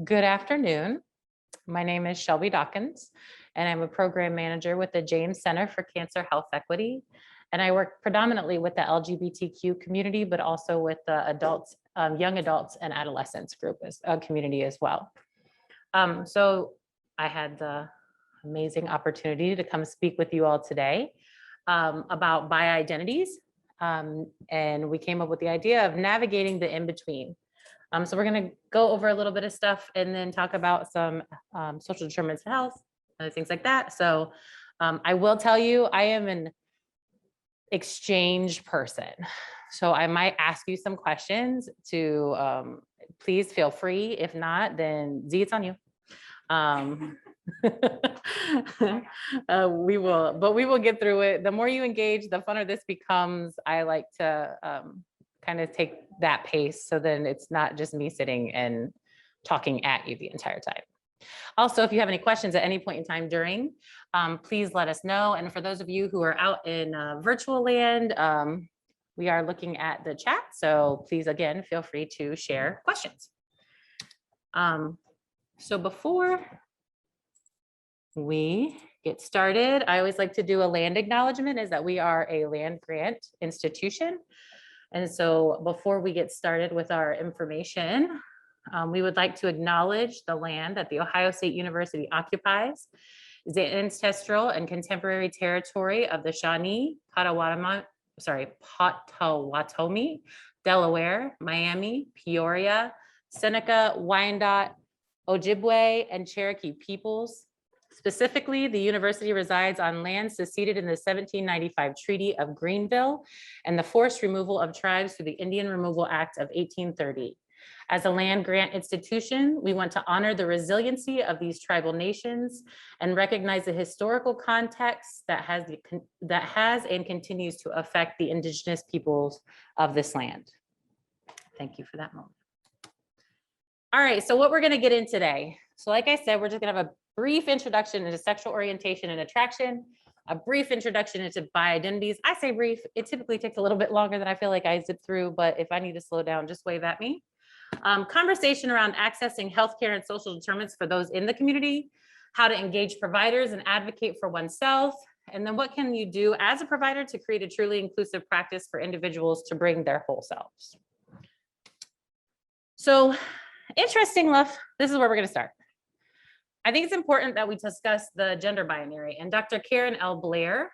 Good afternoon. My name is Shelby Dawkins, and I'm a program manager with the James Center for Cancer Health Equity. And I work predominantly with the LGBTQ community, but also with the adults, young adults and adolescents group community as well. So I had the amazing opportunity to come speak with you all today about bi identities. And we came up with the idea of navigating the in-between. So we're going to go over a little bit of stuff and then talk about some social determinants of health, other things like that. So I will tell you, I am an exchange person. So I might ask you some questions to please feel free. If not, then Z, it's on you. We will get through it. The more you engage, the funner this becomes. I like to kind of take that pace, so then it's not just me sitting and talking at you the entire time. Also, if you have any questions at any point in time during, please let us know. And for those of you who are out in virtual land, we are looking at the chat. So please, again, feel free to share questions. So before we get started, I always like to do a land acknowledgement, is that we are a land grant institution. And so before we get started with our information, we would like to acknowledge the land that The Ohio State University occupies, the ancestral and contemporary territory of the Shawnee, Potawatomi, Delaware, Miami, Peoria, Seneca, Wyandotte, Ojibwe, and Cherokee peoples. Specifically, the university resides on land seceded in the 1795 Treaty of Greenville and the forced removal of tribes through the Indian Removal Act of 1830. As a land grant institution, we want to honor the resiliency of these tribal nations and recognize the historical context that has and continues to affect the indigenous peoples of this land. Thank you for that moment. All right, so what we're going to get in today. So like I said, we're just going to have a brief introduction into sexual orientation and attraction, a brief introduction into bi identities. I say brief, it typically takes a little bit longer than I feel like I zip through, but if I need to slow down, just wave at me. Conversation around accessing healthcare and social determinants for those in the community, how to engage providers and advocate for oneself, and then what can you do as a provider to create a truly inclusive practice for individuals to bring their whole selves. So interesting enough, this is where we're going to start. I think it's important that we discuss the gender binary, and Dr. Karen L. Blair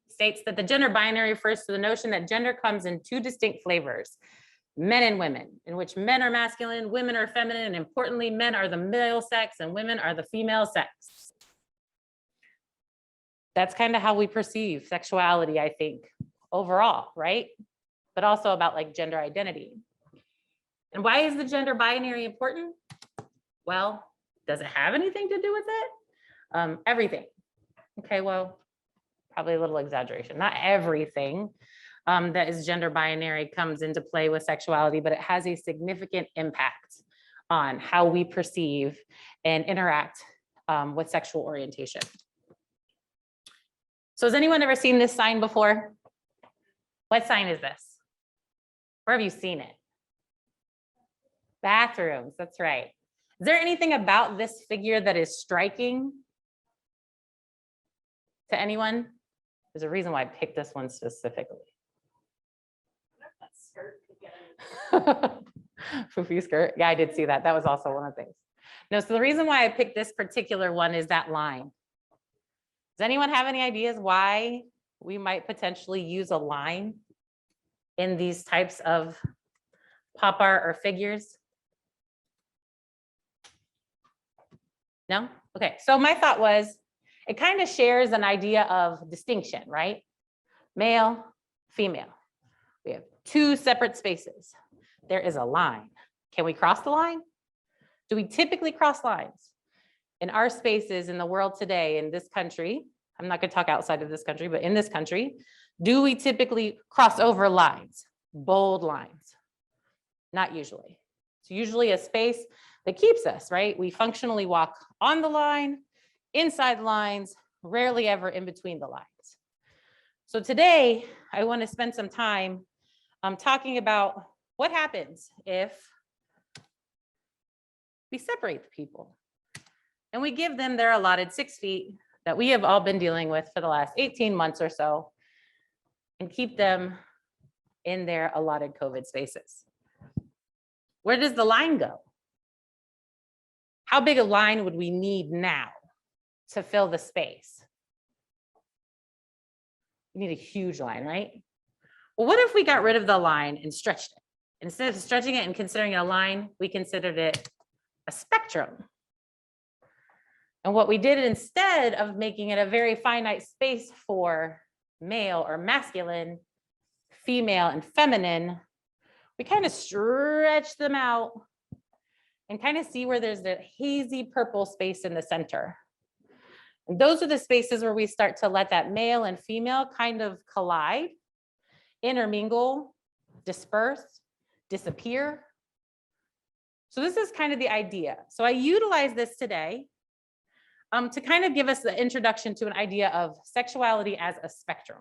states that the gender binary refers to the notion that gender comes in two distinct flavors, men and women, in which men are masculine, women are feminine, and importantly, men are the male sex and women are the female sex. That's kind of how we perceive sexuality, I think, overall, right? But also about like gender identity. And why is the gender binary important? Well, does it have anything to do with it? Everything. Okay, well, probably a little exaggeration. Not everything that is gender binary comes into play with sexuality, but it has a significant impact on how we perceive and interact with sexual orientation. So has anyone ever seen this sign before? What sign is this? Where have you seen it? Bathrooms, that's right. Is there anything about this figure that is striking to anyone? There's a reason why I picked this one specifically. Foofy skirt. Yeah, I did see that. That was also one of the things. No, so the reason why I picked this particular one is that line. Does anyone have any ideas why we might potentially use a line in these types of pop art or figures? No? Okay, so my thought was, it kind of shares an idea of distinction, right? Male, female. We have two separate spaces. There is a line. Can we cross the line? Do we typically cross lines? In our spaces in the world today, in this country, I'm not going to talk outside of this country, but in this country, do we typically cross over lines, bold lines? Not usually. It's usually a space that keeps us, right? We functionally walk on the line, inside lines, rarely ever in between the lines. So today, I want to spend some time talking about what happens if we separate the people and we give them their allotted 6 feet that we have all been dealing with for the last 18 months or so and keep them in their allotted COVID spaces. Where does the line go? How big a line would we need now to fill the space? We need a huge line, right? Well, what if we got rid of the line and stretched it? Instead of stretching it and considering it a line, we considered it a spectrum. And what we did instead of making it a very finite space for male or masculine, female and feminine, we kind of stretch them out and kind of see where there's the hazy purple space in the center. And those are the spaces where we start to let that male and female kind of collide, intermingle, disperse, disappear. So this is kind of the idea. So I utilize this today to kind of give us the introduction to an idea of sexuality as a spectrum.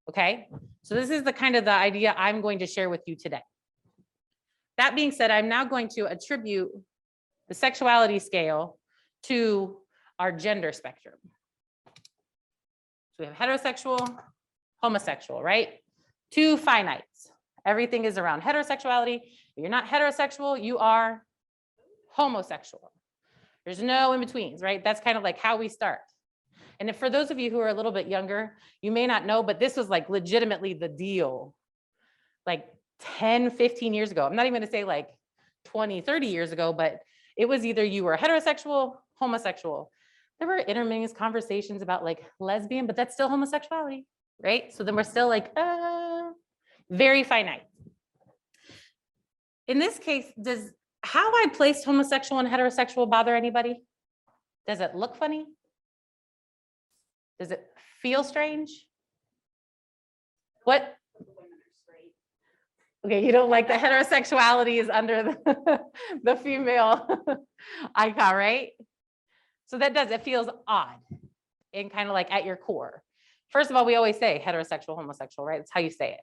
Okay, so this is the kind of the idea I'm going to share with you today. That being said, I'm now going to attribute the sexuality scale to our gender spectrum. So we have heterosexual, homosexual, right? 2 finites. Everything is around heterosexuality. If you're not heterosexual, you are homosexual. There's no in-betweens, right? That's kind of like how we start. And if for those of you who are a little bit younger, you may not know, but this was like legitimately the deal, like 10, 15 years ago. I'm not even gonna say like 20, 30 years ago, but it was either you were heterosexual, homosexual. There were intermingling conversations about like lesbian, but that's still homosexuality, right? So then we're still like, very finite. In this case, does how I placed homosexual and heterosexual bother anybody? Does it look funny? Does it feel strange? What? Okay, you don't like the heterosexuality is under the female icon, right? So that does, it feels odd and kind of like at your core. First of all, we always say heterosexual, homosexual, right? That's how you say it.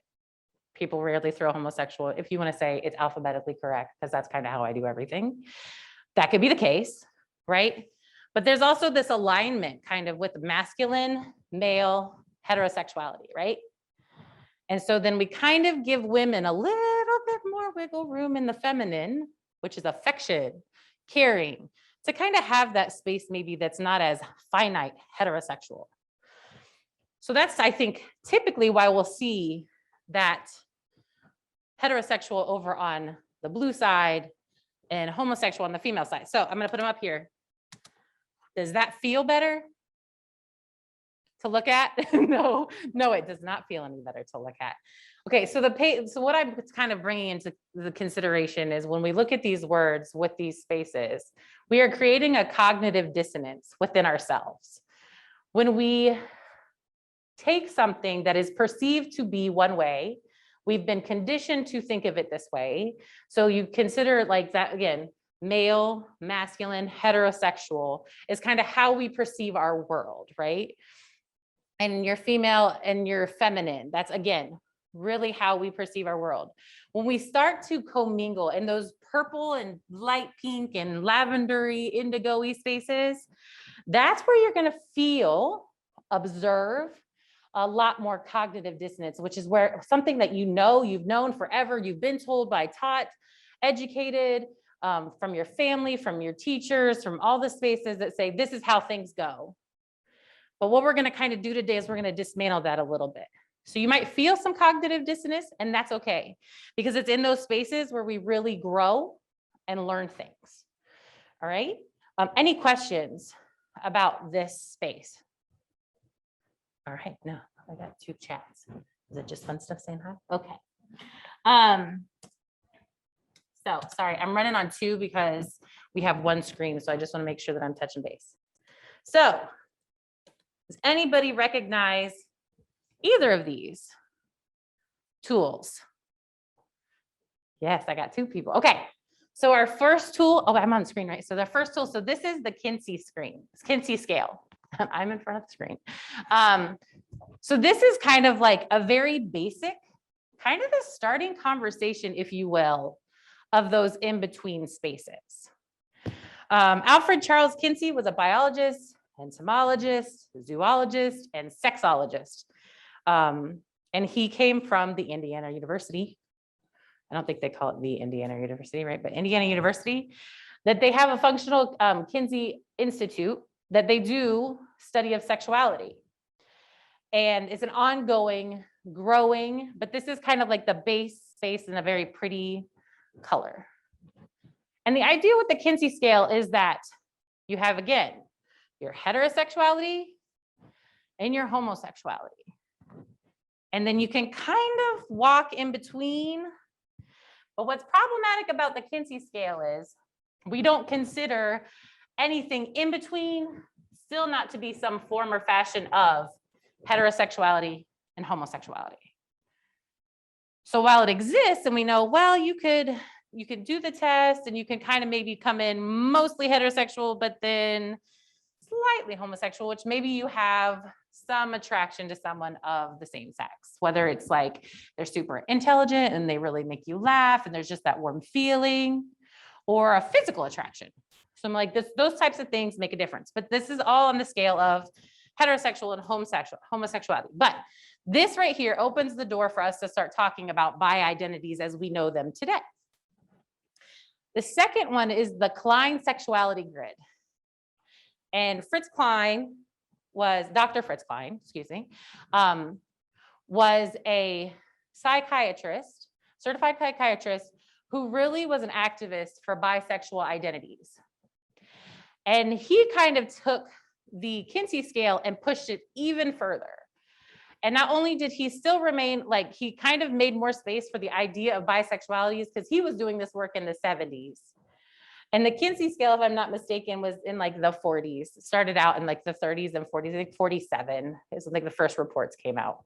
People rarely throw homosexual. If you want to say it's alphabetically correct, because that's kind of how I do everything. That could be the case, right? But there's also this alignment kind of with masculine, male, heterosexuality, right? And so then we kind of give women a little bit more wiggle room in the feminine, which is affection, caring, to kind of have that space maybe that's not as finite heterosexual. So that's, I think, typically why we'll see that heterosexual over on the blue side and homosexual on the female side. So I'm going to put them up here. Does that feel better to look at? No, it does not feel any better to look at. Okay, so what I'm kind of bringing into the consideration is when we look at these words with these spaces, we are creating a cognitive dissonance within ourselves. When we take something that is perceived to be one way, we've been conditioned to think of it this way. So you consider like that again, male, masculine, heterosexual is kind of how we perceive our world, right? And your female and your feminine, that's again, really how we perceive our world. When we start to commingle in those purple and light pink and lavendery, indigo-y spaces, that's where you're gonna feel, observe, a lot more cognitive dissonance, which is where something that you know, you've known forever, you've been told by, taught, educated, from your family, from your teachers, from all the spaces that say, this is how things go. But what we're gonna kind of do today is we're gonna dismantle that a little bit. So you might feel some cognitive dissonance, and that's okay, because it's in those spaces where we really grow and learn things. All right, any questions about this space? All right, no, I got 2 chats. Is it just fun stuff saying hi? Okay. So sorry, I'm running on 2 because we have 1 screen. So I just want to make sure that I'm touching base. So does anybody recognize either of these tools? Yes, I got 2 people. Okay. So our first tool, oh, I'm on screen, right? So the first tool, so this is the Kinsey Scale. I'm in front of the screen. So this is kind of like a very basic, kind of a starting conversation, if you will, of those in-between spaces. Alfred Charles Kinsey was a biologist, entomologist, zoologist, and sexologist. And he came from the Indiana University. I don't think they call it the Indiana University, right? But Indiana University, that they have a functional Kinsey Institute that they do study of sexuality. And it's an ongoing, growing, but this is kind of like the base space in a very pretty color. And the idea with the Kinsey scale is that you have, again, your heterosexuality and your homosexuality. And then you can kind of walk in between. But what's problematic about the Kinsey scale is we don't consider anything in between still not to be some form or fashion of heterosexuality and homosexuality. So while it exists and we know, well, you could do the test and you can kind of maybe come in mostly heterosexual, but then slightly homosexual, which maybe you have some attraction to someone of the same sex, whether it's like they're super intelligent and they really make you laugh and there's just that warm feeling, or a physical attraction. So I'm like, those types of things make a difference, but this is all on the scale of heterosexual and homosexuality. But this right here opens the door for us to start talking about bi identities as we know them today. The second one is the Klein sexuality grid. And Dr. Fritz Klein, was a psychiatrist, certified psychiatrist, who really was an activist for bisexual identities. And he kind of took the Kinsey scale and pushed it even further. And not only did he still remain, like he kind of made more space for the idea of bisexualities because he was doing this work in the 70s. And the Kinsey scale, if I'm not mistaken, was in like the 40s. It started out in like the 30s and 40s, I think 47 is when like the first reports came out.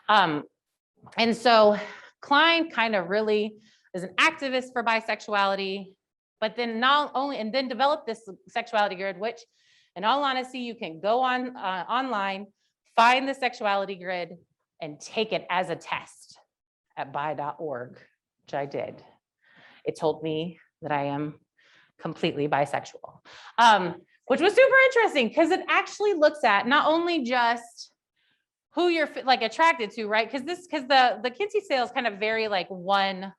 And so Klein kind of really is an activist for bisexuality, but then then developed this sexuality grid, which in all honesty, you can go on online, find the sexuality grid and take it as a test at bi.org, which I did. It told me that I am completely bisexual, which was super interesting because it actually looks at not only just who you're like attracted to, right? Because the Kinsey scale is kind of very like one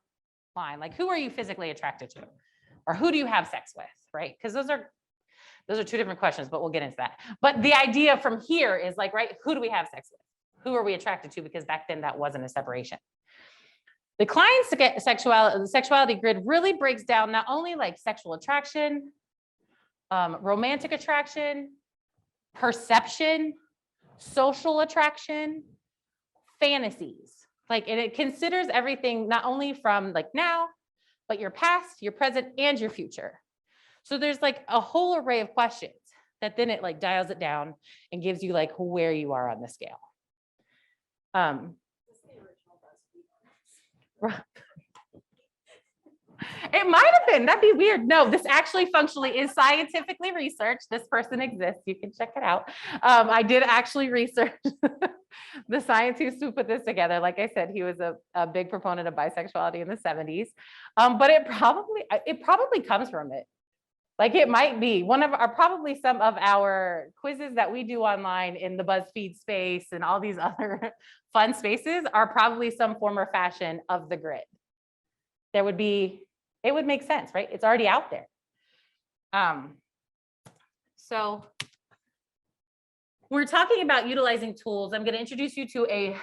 line, like who are you physically attracted to, or who do you have sex with, right? Because those are two different questions, but we'll get into that. But the idea from here is like, right, who do we have sex with? Who are we attracted to? Because back then that wasn't a separation. The Klein sexuality grid really breaks down not only like sexual attraction, romantic attraction, perception, social attraction, fantasies. Like, and it considers everything not only from like now, but your past, your present, and your future. So there's like a whole array of questions that then it like dials it down and gives you like where you are on the scale. It might have been, that'd be weird. No, this actually functionally is scientifically researched. This person exists, you can check it out. I did actually research the scientists who put this together. Like I said, he was a big proponent of bisexuality in the 70s, but it probably comes from it. Like it might be probably some of our quizzes that we do online in the BuzzFeed space and all these other fun spaces are probably some form or fashion of the grid. It would make sense, right? It's already out there. So we're talking about utilizing tools. I'm going to introduce you to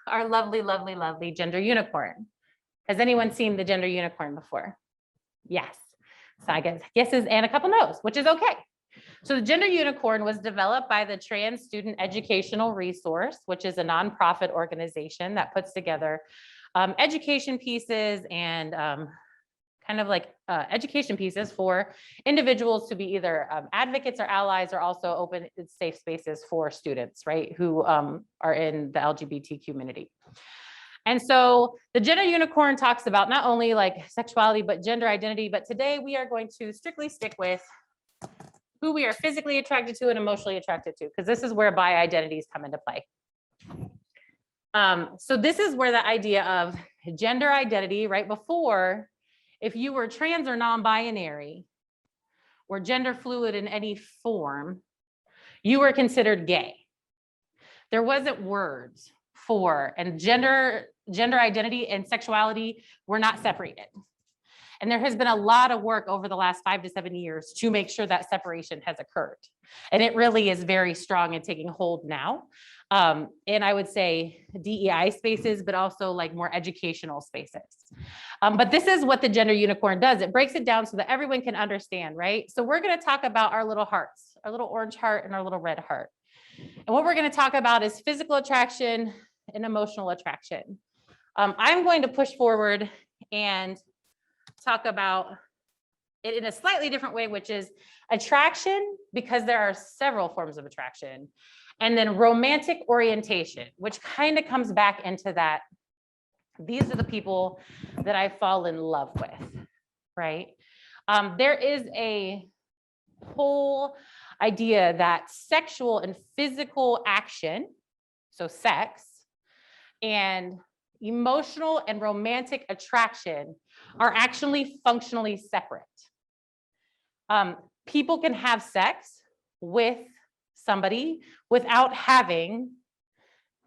our lovely, lovely, lovely gender unicorn. Has anyone seen the gender unicorn before? Yes. So I guess yeses and a couple no's, which is okay. So the Gender Unicorn was developed by the Trans Student Educational Resource, which is a nonprofit organization that puts together education pieces and kind of like education pieces for individuals to be either advocates or allies, or also open safe spaces for students, right, who are in the LGBTQ community. And so the Gender Unicorn talks about not only like sexuality, but gender identity. But today we are going to strictly stick with who we are physically attracted to and emotionally attracted to, because this is where bi identities come into play. So this is where the idea of gender identity, right before, if you were trans or non-binary or gender fluid in any form, you were considered gay. There wasn't words for, and gender identity and sexuality were not separated. And there has been a lot of work over the last 5 to 7 years to make sure that separation has occurred. And it really is very strong and taking hold now. And I would say DEI spaces, but also like more educational spaces. But this is what the gender unicorn does. It breaks it down so that everyone can understand, right? So we're going to talk about our little hearts, our little orange heart and our little red heart. And what we're going to talk about is physical attraction and emotional attraction. I'm going to push forward and talk about it in a slightly different way, which is attraction, because there are several forms of attraction, and then romantic orientation, which kind of comes back into that. These are the people that I fall in love with, right? There is a whole idea that sexual and physical action, so sex, and emotional and romantic attraction are actually functionally separate. People can have sex with somebody without having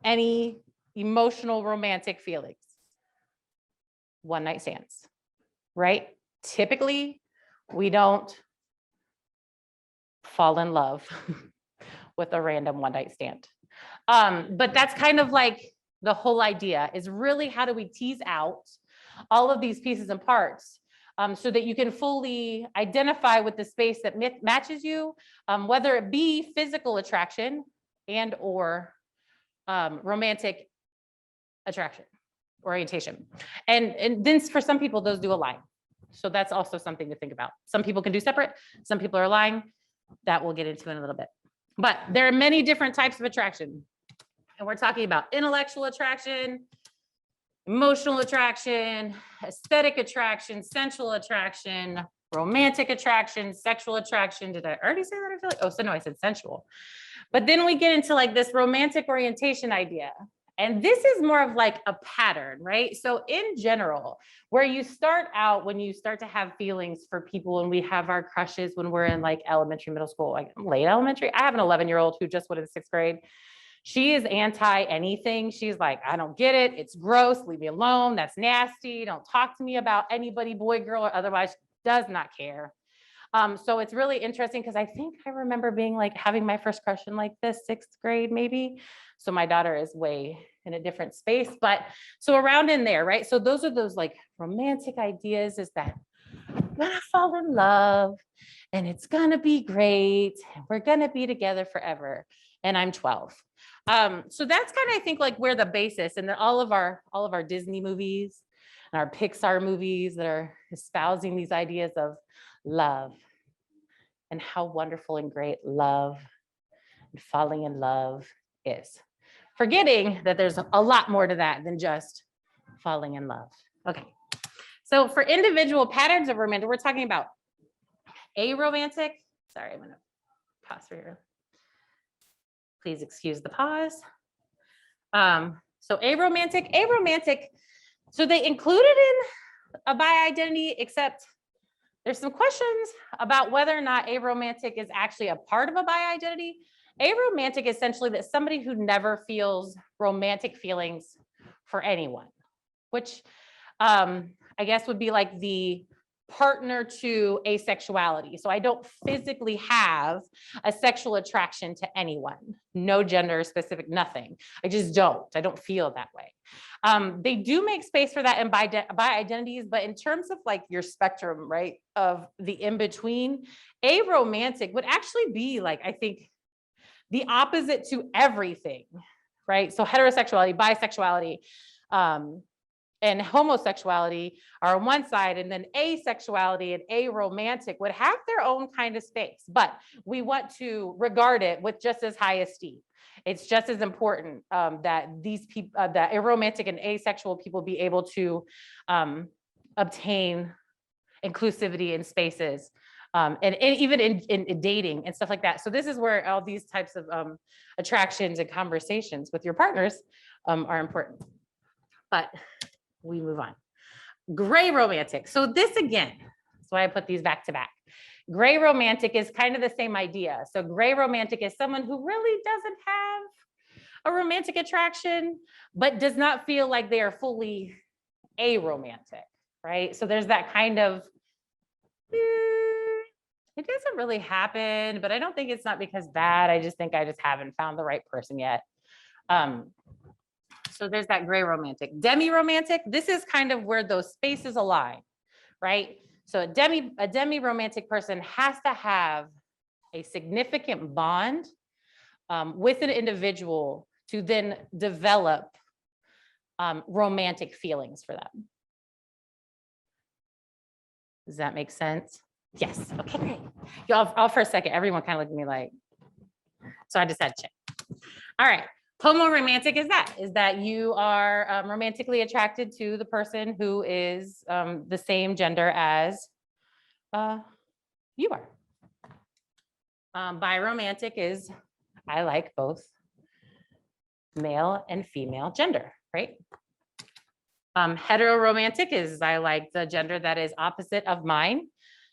any emotional romantic feelings. One night stands, right? Typically, we don't fall in love with a random one night stand. But that's kind of like the whole idea, is really how do we tease out all of these pieces and parts so that you can fully identify with the space that matches you, whether it be physical attraction and or romantic attraction, orientation. And then for some people, those do align. So that's also something to think about. Some people can do separate, some people are aligned. That we'll get into in a little bit. But there are many different types of attraction. And we're talking about intellectual attraction, emotional attraction, aesthetic attraction, sensual attraction, romantic attraction, sexual attraction. Did I already say that? I feel like, oh, so no, I said sensual. But then we get into like this romantic orientation idea. And this is more of like a pattern, right? So in general, where you start out, when you start to have feelings for people and we have our crushes when we're in like elementary, middle school, like late elementary. I have an 11-year-old who just went into 6th grade. She is anti anything. She's like, I don't get it. It's gross. Leave me alone. That's nasty. Don't talk to me about anybody, boy, girl, or otherwise. Does not care. So it's really interesting because I think I remember being like having my first crush in like the 6th grade, maybe. So my daughter is way in a different space, but so around in there, right? So those are those like romantic ideas, is that I'm gonna fall in love and it's gonna be great. And we're gonna be together forever. And I'm 12. So that's kind of, I think, like where the basis, and then all of our Disney movies and our Pixar movies that are espousing these ideas of love and how wonderful and great love and falling in love is. Forgetting that there's a lot more to that than just falling in love. Okay. So for individual patterns of romantic, we're talking about aromantic. Sorry, I'm going to pause for here. Please excuse the pause. So aromantic, so they included in a bi identity, except there's some questions about whether or not aromantic is actually a part of a bi identity. Aromantic is essentially that somebody who never feels romantic feelings for anyone, which I guess would be like the partner to asexuality. So I don't physically have a sexual attraction to anyone, no gender specific, nothing. I just don't. I don't feel that way. They do make space for that in bi identities, but in terms of like your spectrum, right, of the in between, aromantic would actually be like, I think, the opposite to everything, right? So heterosexuality, bisexuality, and homosexuality are on one side, and then asexuality and aromantic would have their own kind of space, but we want to regard it with just as high esteem. It's just as important that these people, that aromantic and asexual people be able to obtain inclusivity in spaces, and even in dating and stuff like that. So this is where all these types of attractions and conversations with your partners are important. But we move on. Gray romantic. So this again, that's why I put these back to back. Gray romantic is kind of the same idea. So gray romantic is someone who really doesn't have a romantic attraction, but does not feel like they are fully aromantic, right? So there's that kind of, it doesn't really happen, but I don't think it's not because bad. I just think I just haven't found the right person yet. So there's that gray romantic. Demi-romantic, this is kind of where those spaces align, right? So a demi-romantic person has to have a significant bond with an individual to then develop romantic feelings for them. Does that make sense? Yes, okay, great. Y'all, for a second, everyone kind of looked at me like, so I just had to check. All right, homoromantic is that you are romantically attracted to the person who is the same gender as you are. Biromantic is, I like both male and female gender, right? Heteroromantic is I like the gender that is opposite of mine,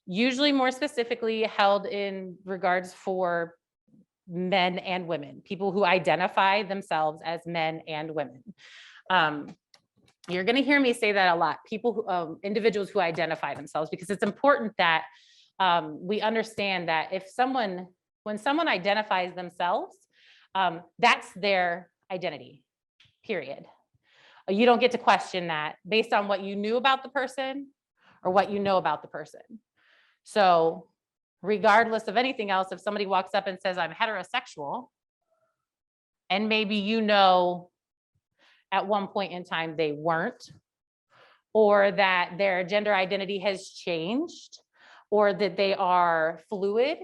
usually more specifically held in regards for men and women, people who identify themselves as men and women. You're going to hear me say that a lot, people who, individuals who identify themselves, because it's important that we understand that when someone identifies themselves, that's their identity, period. You don't get to question that based on what you knew about the person or what you know about the person. So regardless of anything else, if somebody walks up and says, I'm heterosexual, and maybe you know at one point in time they weren't, or that their gender identity has changed, or that they are fluid,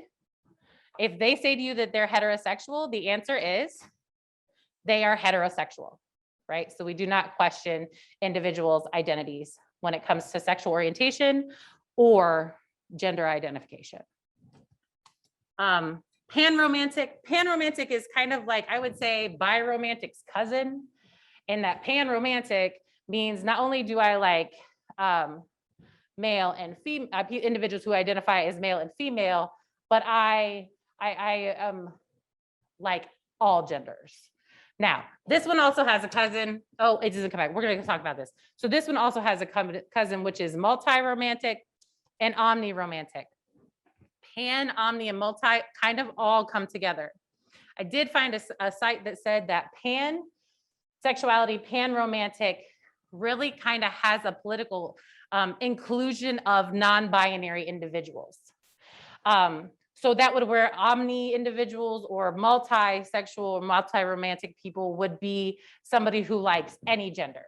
if they say to you that they're heterosexual, the answer is they are heterosexual, right? So we do not question individuals' identities when it comes to sexual orientation or gender identification. Panromantic is kind of like, I would say, biromantic's cousin, and that panromantic means not only do I like male and female individuals who identify as male and female, but I like all genders. Now, this one also has a cousin. Oh, it doesn't come back. We're going to talk about this. So this one also has a cousin, which is multi-romantic and omni-romantic. Pan, omni, and multi kind of all come together. I did find a site that said that pansexuality, pan-romantic really kind of has a political inclusion of non-binary individuals. So that would where omni individuals or multi-sexual or multi-romantic people would be somebody who likes any gender.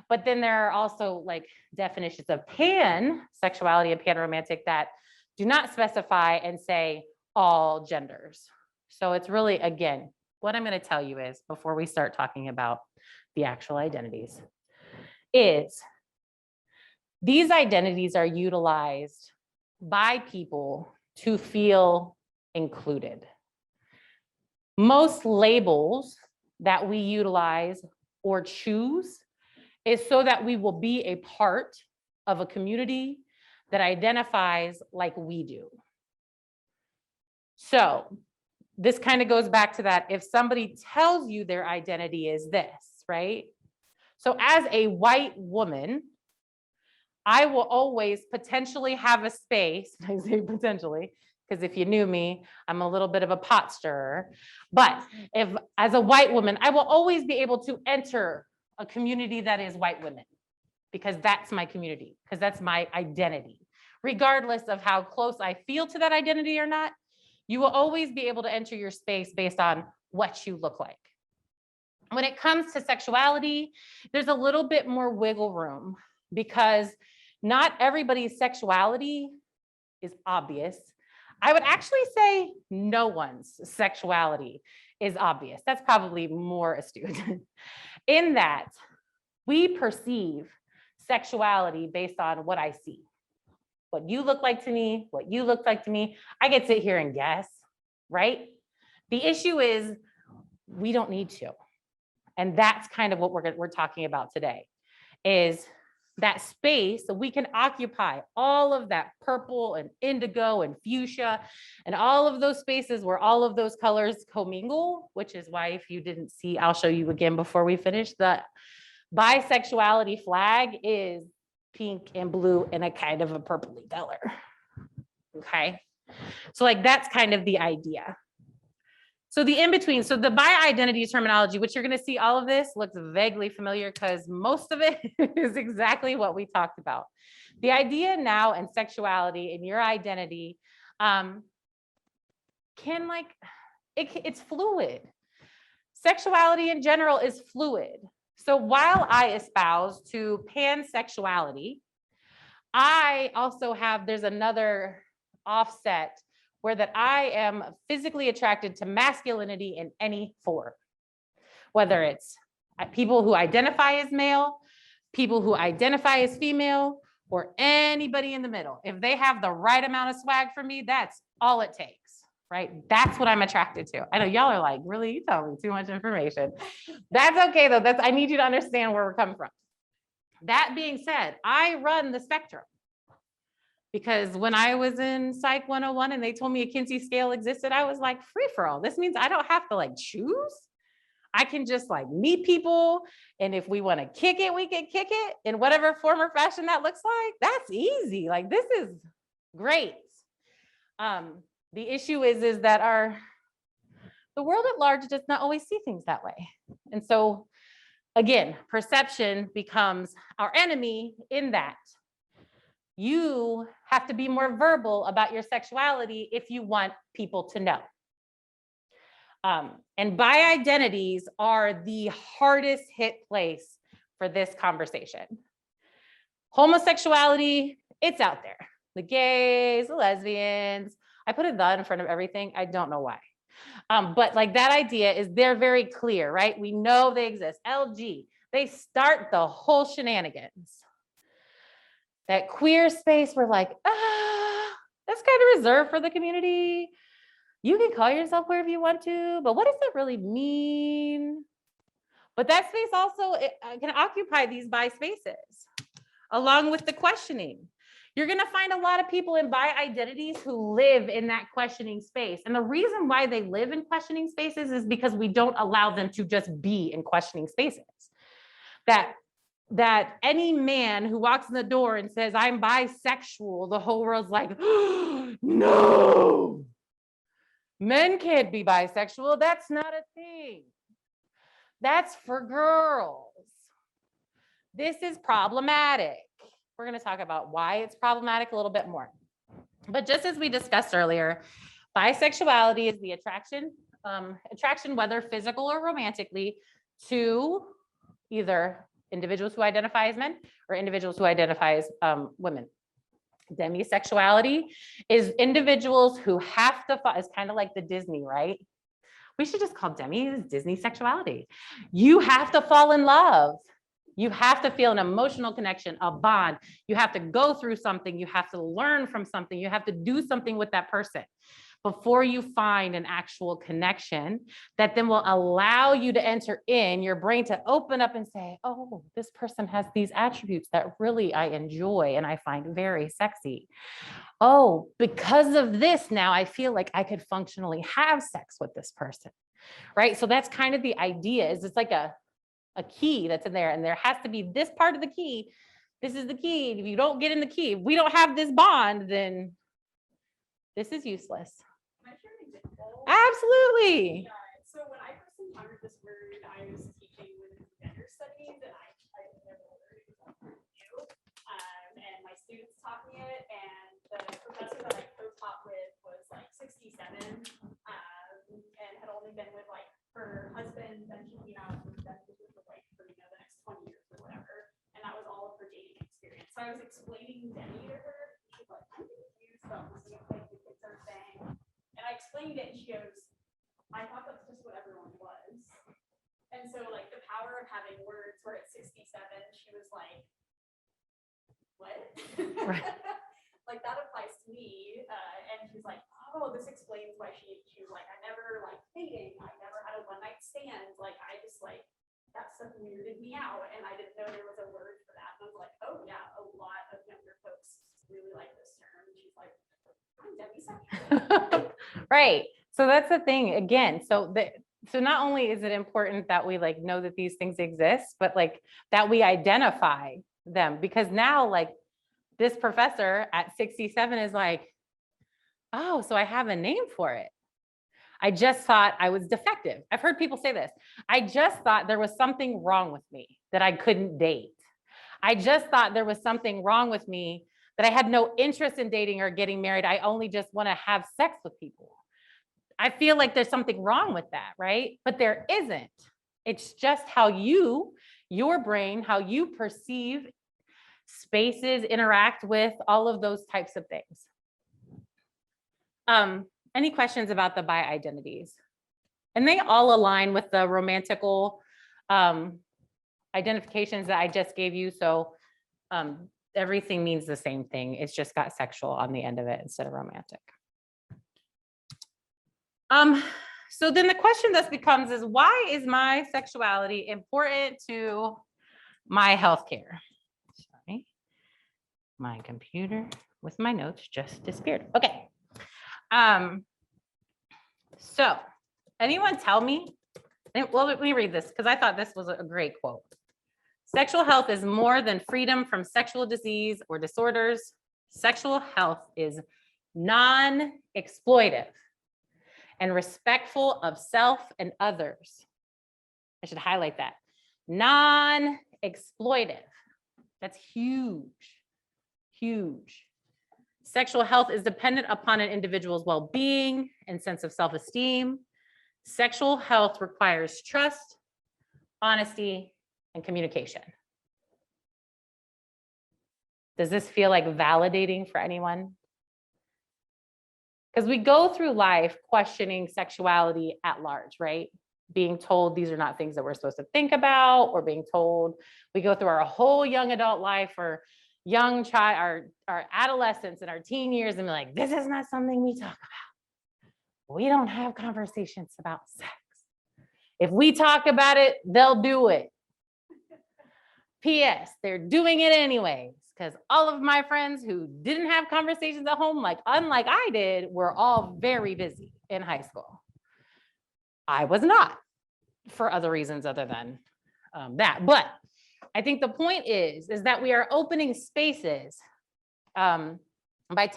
But then there are also like definitions of pansexuality and panromantic that do not specify and say all genders. So it's really, again, what I'm going to tell you is, before we start talking about the actual identities, is these identities are utilized by people to feel included. Most labels that we utilize or choose is so that we will be a part of a community that identifies like we do. So this kind of goes back to that, if somebody tells you their identity is this, right? So as a white woman, I will always potentially have a space, I say potentially, because if you knew me, I'm a little bit of a pot stirrer. But if as a white woman, I will always be able to enter a community that is white women, because that's my community, because that's my identity. Regardless of how close I feel to that identity or not, you will always be able to enter your space based on what you look like. When it comes to sexuality, there's a little bit more wiggle room, because not everybody's sexuality is obvious. I would actually say no one's sexuality is obvious. That's probably more astute. In that we perceive sexuality based on what I see. What you look like to me, what you look like to me. I get to sit here and guess, right? The issue is we don't need to. And that's kind of what we're talking about today, is that space so we can occupy all of that purple and indigo and fuchsia and all of those spaces where all of those colors commingle, which is why if you didn't see, I'll show you again before we finish, the bisexuality flag is pink and blue and a kind of a purpley color. Okay. So like that's kind of the idea. So the in-between, so the bi-identity terminology, which you're going to see all of this looks vaguely familiar because most of it is exactly what we talked about. The idea now and sexuality and your identity can it's fluid. Sexuality in general is fluid. So while I espouse to pansexuality, I also have, there's another offset where that I am physically attracted to masculinity in any form, whether it's people who identify as male, people who identify as female, or anybody in the middle. If they have the right amount of swag for me, that's all it takes, right? That's what I'm attracted to. I know y'all are like, really, you tell me too much information. That's okay though, I need you to understand where we're coming from. That being said, I run the spectrum. Because when I was in Psych 101 and they told me a Kinsey Scale existed, I was like, free for all. This means I don't have to like choose. I can just like meet people. And if we want to kick it, we can kick it in whatever form or fashion that looks like. That's easy. Like, this is great. The issue is that the world at large does not always see things that way. And so again, perception becomes our enemy in that. You have to be more verbal about your sexuality if you want people to know. And bi-identities are the hardest hit place for this conversation. Homosexuality, it's out there. The gays, the lesbians, I put a "the" in front of everything. I don't know why. But like that idea is they're very clear, right? We know they exist. LG, they start the whole shenanigans. That queer space, we're like, that's kind of reserved for the community. You can call yourself queer if you want to, but what does that really mean? But that space also can occupy these bi spaces, along with the questioning. You're gonna find a lot of people in bi identities who live in that questioning space. And the reason why they live in questioning spaces is because we don't allow them to just be in questioning spaces. That any man who walks in the door and says, I'm bisexual, the whole world's like, oh, no, men can't be bisexual. That's not a thing. That's for girls. This is problematic. We're going to talk about why it's problematic a little bit more. But just as we discussed earlier, bisexuality is the attraction, whether physical or romantically, to either individuals who identify as men or individuals who identify as women. Demisexuality is individuals who have to, it's kind of like the Disney, right? We should just call Demi Disney sexuality. You have to fall in love. You have to feel an emotional connection, a bond. You have to go through something. You have to learn from something. You have to do something with that person before you find an actual connection that then will allow you to enter in your brain to open up and say, oh, this person has these attributes that really I enjoy and I find very sexy. Oh, because of this, now I feel like I could functionally have sex with this person, right? So that's kind of the idea, is it's like a key that's in there, and there has to be this part of the key. This is the key. If you don't get in the key, if we don't have this bond, then this is useless. Can I share an example? Absolutely. So when I first encountered this word, I was teaching women's gender studies, and I never heard it was new. And my students taught me it, and the professor that I co-taught with was like 67, and had only been with like her husband, and she, was with like for the next 20 years or whatever, and that was all of her dating experience. So I was explaining Demi to her. She's like, I'm confused about this like the kids are saying, and I explained it, and she goes, I thought that's just what everyone was. And so like the power of having words, where at 67 she was like, what? Right. Like that applies to me, and she's like, oh, this explains why she was like, I never like dating, I never had a one night stand, like I just like that stuff weirded me out, and I didn't know there was a word for that. And I was like, oh yeah, a lot of younger folks really like this term. And she's like, I'm demisexual. Right. So that's the thing again. So not only is it important that we like know that these things exist, but like that we identify them, because now like this professor at 67 is like, oh, so I have a name for it. I just thought I was defective. I've heard people say this. I just thought there was something wrong with me that I couldn't date. I just thought there was something wrong with me that I had no interest in dating or getting married. I only just want to have sex with people. I feel like there's something wrong with that, right? But there isn't. It's just how your brain, how you perceive spaces, interact with all of those types of things. Any questions about the bi identities? And they all align with the romantical identifications that I just gave you. So everything means the same thing. It's just got sexual on the end of it instead of romantic. So then the question that becomes is, why is my sexuality important to my healthcare? Sorry, my computer with my notes just disappeared. Okay. So anyone tell me, well, let me read this because I thought this was a great quote. Sexual health is more than freedom from sexual disease or disorders. Sexual health is non-exploitive and respectful of self and others. I should highlight that. Non-exploitive. That's huge, huge. Sexual health is dependent upon an individual's well-being and sense of self-esteem. Sexual health requires trust, honesty, and communication. Does this feel like validating for anyone? Because we go through life questioning sexuality at large, right? Being told these are not things that we're supposed to think about, or being told we go through our whole young adult life or young child, our adolescence and our teen years, and be like, this is not something we talk about. We don't have conversations about sex. If we talk about it, they'll do it. P.S. They're doing it anyways, because all of my friends who didn't have conversations at home, unlike I did, were all very busy in high school. I was not, for other reasons other than that. But I think the point is that we are opening spaces by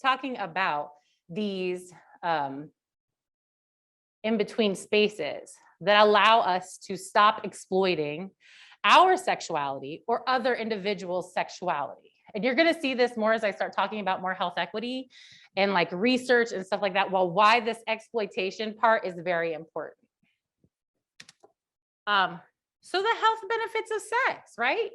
talking about these in-between spaces that allow us to stop exploiting our sexuality or other individuals' sexuality. And you're going to see this more as I start talking about more health equity and like research and stuff like that. Well, why this exploitation part is very important. So the health benefits of sex, right?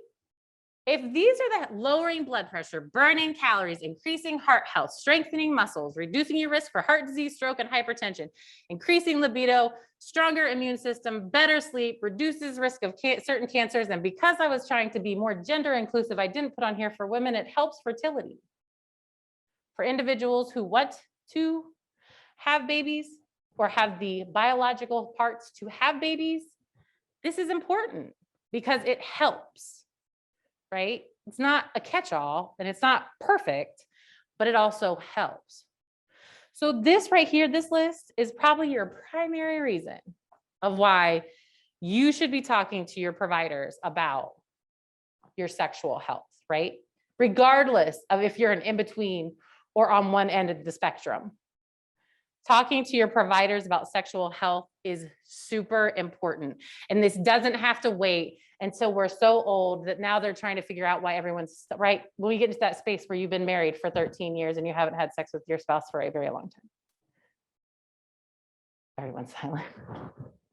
If these are the lowering blood pressure, burning calories, increasing heart health, strengthening muscles, reducing your risk for heart disease, stroke, and hypertension, increasing libido, stronger immune system, better sleep, reduces risk of certain cancers. And because I was trying to be more gender inclusive, I didn't put on here for women, it helps fertility. For individuals who want to have babies or have the biological parts to have babies, this is important because it helps. Right? It's not a catch-all and it's not perfect, but it also helps. So this right here, this list is probably your primary reason of why you should be talking to your providers about your sexual health, right? Regardless of if you're an in-between or on one end of the spectrum. Talking to your providers about sexual health is super important. And this doesn't have to wait until we're so old that now they're trying to figure out why everyone's right. When we get into that space where you've been married for 13 years and you haven't had sex with your spouse for a very long time. Everyone's silent.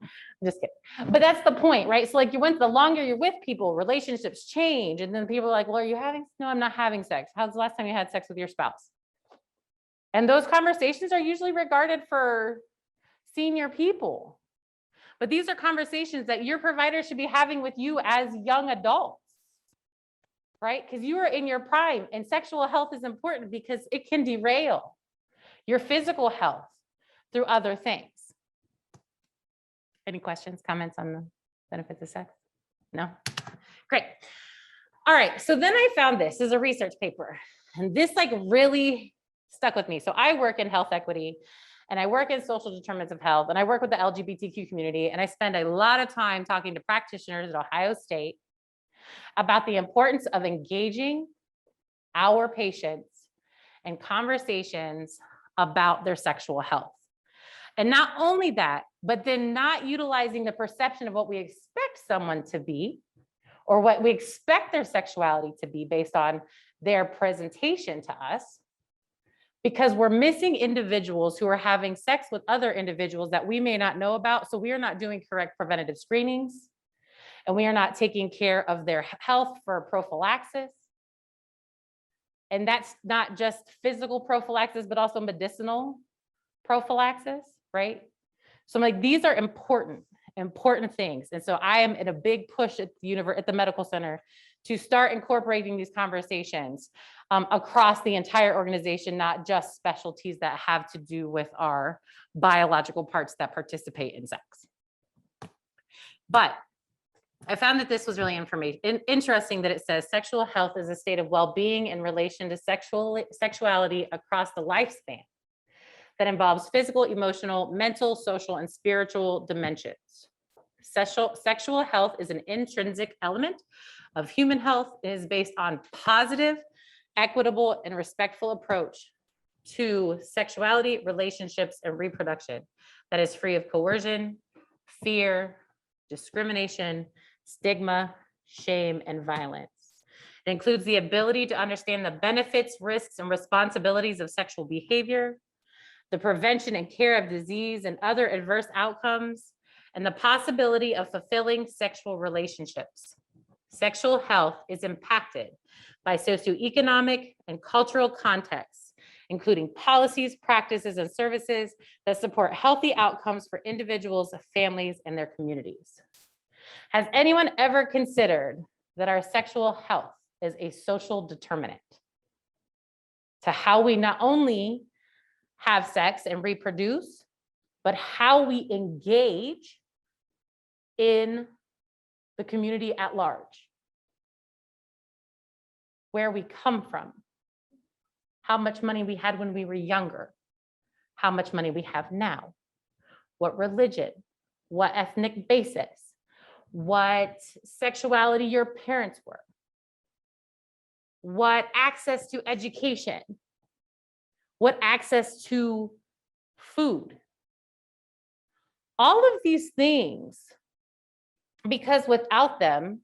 I'm just kidding. But that's the point, right? So like the longer you're with people, relationships change. And then people are like, well, are you having? No, I'm not having sex. How's the last time you had sex with your spouse? And those conversations are usually regarded for senior people. But these are conversations that your provider should be having with you as young adults, right? Because you are in your prime, and sexual health is important because it can derail your physical health through other things. Any questions, comments on them? Benefits of sex? No? Great. All right, so then I found this is a research paper, and this like really stuck with me. So I work in health equity, and I work in social determinants of health, and I work with the LGBTQ community, and I spend a lot of time talking to practitioners at Ohio State about the importance of engaging our patients in conversations about their sexual health. And not only that, but then not utilizing the perception of what we expect someone to be or what we expect their sexuality to be based on their presentation to us, because we're missing individuals who are having sex with other individuals that we may not know about. So we are not doing correct preventative screenings, and we are not taking care of their health for prophylaxis. And that's not just physical prophylaxis, but also medicinal prophylaxis, right? So I'm like, these are important things. And so I am in a big push at the medical center to start incorporating these conversations across the entire organization, not just specialties that have to do with our biological parts that participate in sex. But I found that this was really interesting that it says sexual health is a state of well-being in relation to sexuality across the lifespan that involves physical, emotional, mental, social, and spiritual dimensions. Sexual health is an intrinsic element of human health. It is based on positive, equitable, and respectful approach to sexuality, relationships, and reproduction that is free of coercion, fear, discrimination, stigma, shame, and violence. It includes the ability to understand the benefits, risks, and responsibilities of sexual behavior, the prevention and care of disease and other adverse outcomes, and the possibility of fulfilling sexual relationships. Sexual health is impacted by socioeconomic and cultural contexts, including policies, practices, and services that support healthy outcomes for individuals, families, and their communities. Has anyone ever considered that our sexual health is a social determinant to how we not only have sex and reproduce, but how we engage in the community at large? Where we come from, how much money we had when we were younger, how much money we have now, what religion, what ethnic basis, what sexuality your parents were, what access to education, what access to food. All of these things, because without them,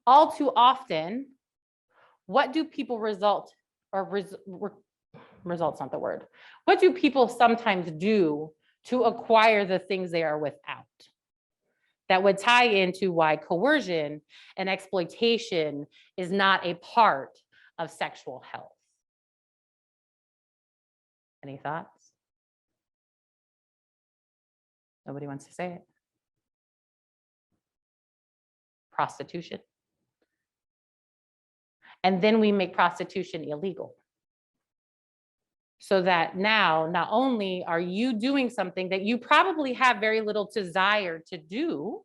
all too often, what do people result's not the word. What do people sometimes do to acquire the things they are without? That would tie into why coercion and exploitation is not a part of sexual health. Any thoughts? Nobody wants to say it. Prostitution. And then we make prostitution illegal. So that now, not only are you doing something that you probably have very little desire to do,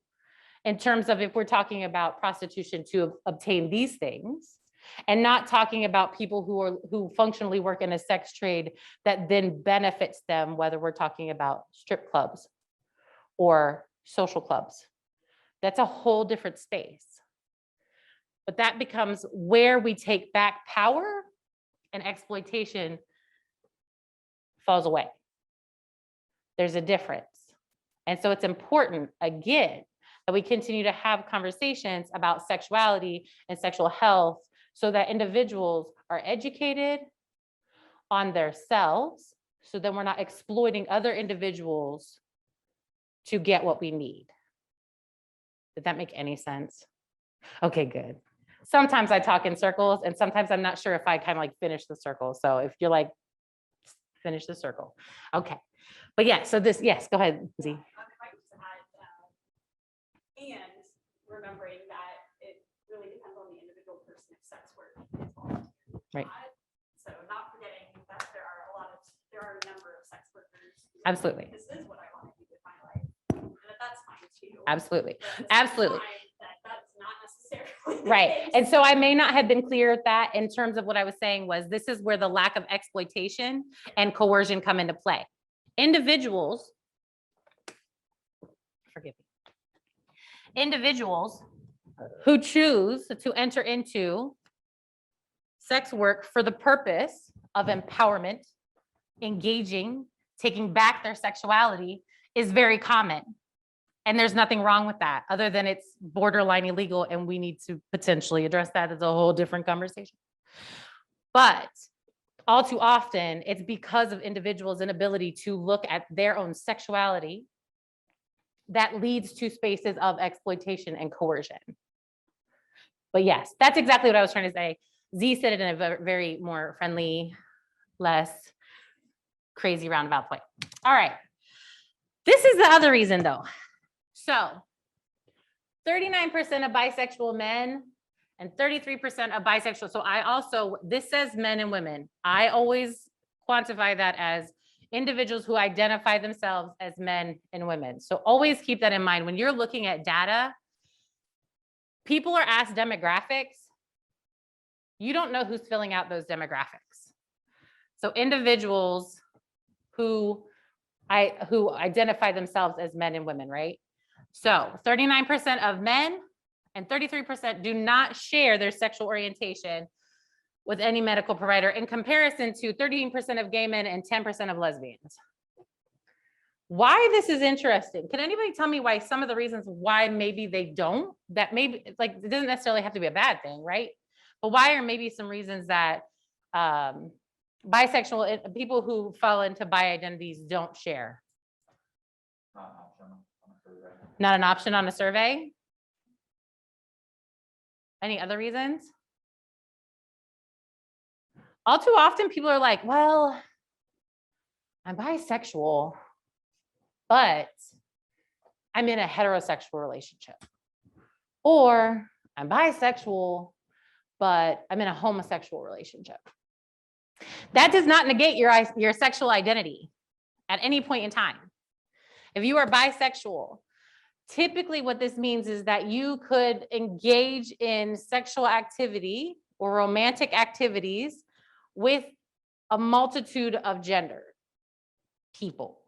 in terms of if we're talking about prostitution to obtain these things, and not talking about people who functionally work in a sex trade that then benefits them, whether we're talking about strip clubs or social clubs. That's a whole different space. But that becomes where we take back power, and exploitation falls away. There's a difference. And so it's important, again, that we continue to have conversations about sexuality and sexual health so that individuals are educated on themselves, so then we're not exploiting other individuals to get what we need. Did that make any sense? Okay, good. Sometimes I talk in circles, and sometimes I'm not sure if I kind of like finish the circle. So if you're like, finish the circle. Okay. But yeah, so this, yes, go ahead, Z. If I could just add, and remembering that it really depends on the individual person if sex work is volunteer. Right. So not forgetting that there are a number of sex workers. Absolutely. This is what I want to do with my life, and that's fine too. Absolutely. But at the same Absolutely. time, that's not necessarily the Right. case. And so I may not have been clear at that in terms of what I was saying was this is where the lack of exploitation and coercion come into play. Individuals, forgive me, individuals who choose to enter into sex work for the purpose of empowerment, engaging, taking back their sexuality is very common. And there's nothing wrong with that, other than it's borderline illegal, and we need to potentially address that as a whole different conversation. But all too often, it's because of individuals' inability to look at their own sexuality that leads to spaces of exploitation and coercion. But yes, that's exactly what I was trying to say. Z said it in a very more friendly, less crazy roundabout way. All right. This is the other reason though. So 39% of bisexual men and 33% of bisexual. So I also, this says men and women. I always quantify that as individuals who identify themselves as men and women. So always keep that in mind. When you're looking at data, people are asked demographics. You don't know who's filling out those demographics. So individuals who identify themselves as men and women, right? So 39% of men and 33% do not share their sexual orientation with any medical provider in comparison to 13% of gay men and 10% of lesbians. Why this is interesting? Can anybody tell me why some of the reasons why maybe they don't? That maybe, like, it doesn't necessarily have to be a bad thing, right? But why are maybe some reasons that bisexual people who fall into bi identities don't share? Not an option on a survey? Any other reasons? All too often people are like, well, I'm bisexual, but I'm in a heterosexual relationship. Or I'm bisexual, but I'm in a homosexual relationship. That does not negate your sexual identity at any point in time. If you are bisexual, typically what this means is that you could engage in sexual activity or romantic activities with a multitude of gender people.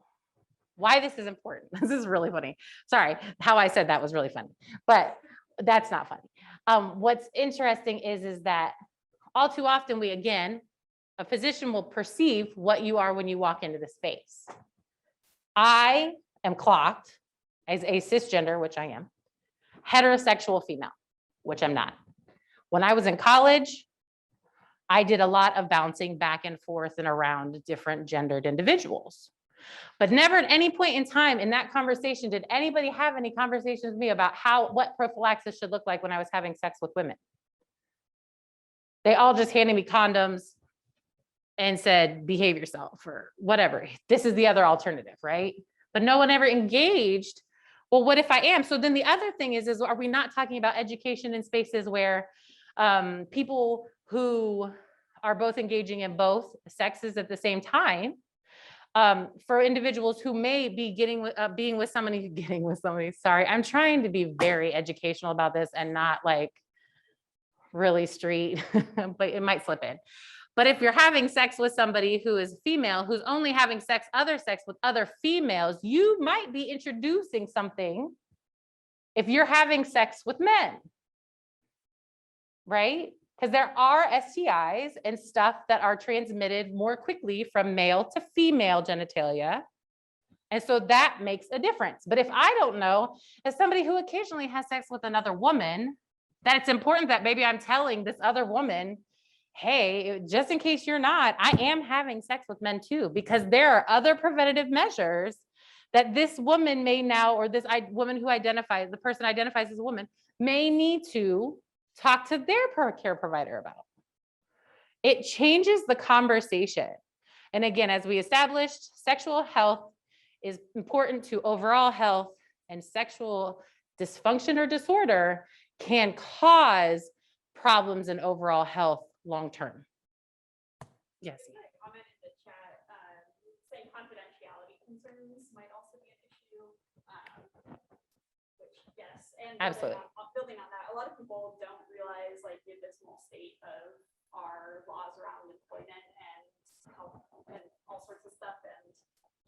Why this is important? This is really funny. Sorry, how I said that was really funny, but that's not funny. What's interesting is that all too often a physician will perceive what you are when you walk into the space. I am clocked as a cisgender, which I am, heterosexual female, which I'm not. When I was in college, I did a lot of bouncing back and forth and around different gendered individuals. But never at any point in time in that conversation did anybody have any conversations with me about what prophylaxis should look like when I was having sex with women. They all just handed me condoms and said, behave yourself or whatever. This is the other alternative, right? But no one ever engaged. Well, what if I am? So then the other thing is are we not talking about education in spaces where people who are both engaging in both sexes at the same time, for individuals who may be being with somebody, sorry, I'm trying to be very educational about this and not like really street, but it might slip in. But if you're having sex with somebody who is female, who's only having sex with other females, you might be introducing something if you're having sex with men, right? Because there are STIs and stuff that are transmitted more quickly from male to female genitalia. And so that makes a difference. But if I don't know, as somebody who occasionally has sex with another woman, that it's important that maybe I'm telling this other woman, hey, just in case you're not, I am having sex with men too, because there are other preventative measures that this woman may now, or this woman who identifies, the person identifies as a woman, may need to talk to their care provider about. It changes the conversation. And again, as we established, sexual health is important to overall health, and sexual dysfunction or disorder can cause problems in overall health long-term. Yes. I got a comment in the chat saying confidentiality concerns might also be an issue, which Yes, and Absolutely. building on that, a lot of people don't realize like the abysmal state of our laws around employment and health and all sorts of stuff. And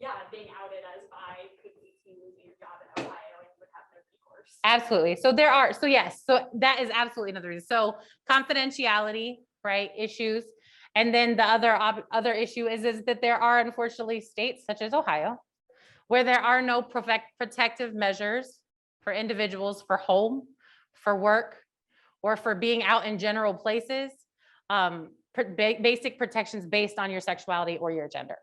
yeah, being outed as bi could lead to losing your job in Ohio and would have no recourse. Absolutely. So there are, so yes, so that is absolutely another reason. So confidentiality, right, issues. And then the other issue is that there are unfortunately states such as Ohio, where there are no protective measures for individuals for home, for work, or for being out in general places, basic protections based on your sexuality or your gender.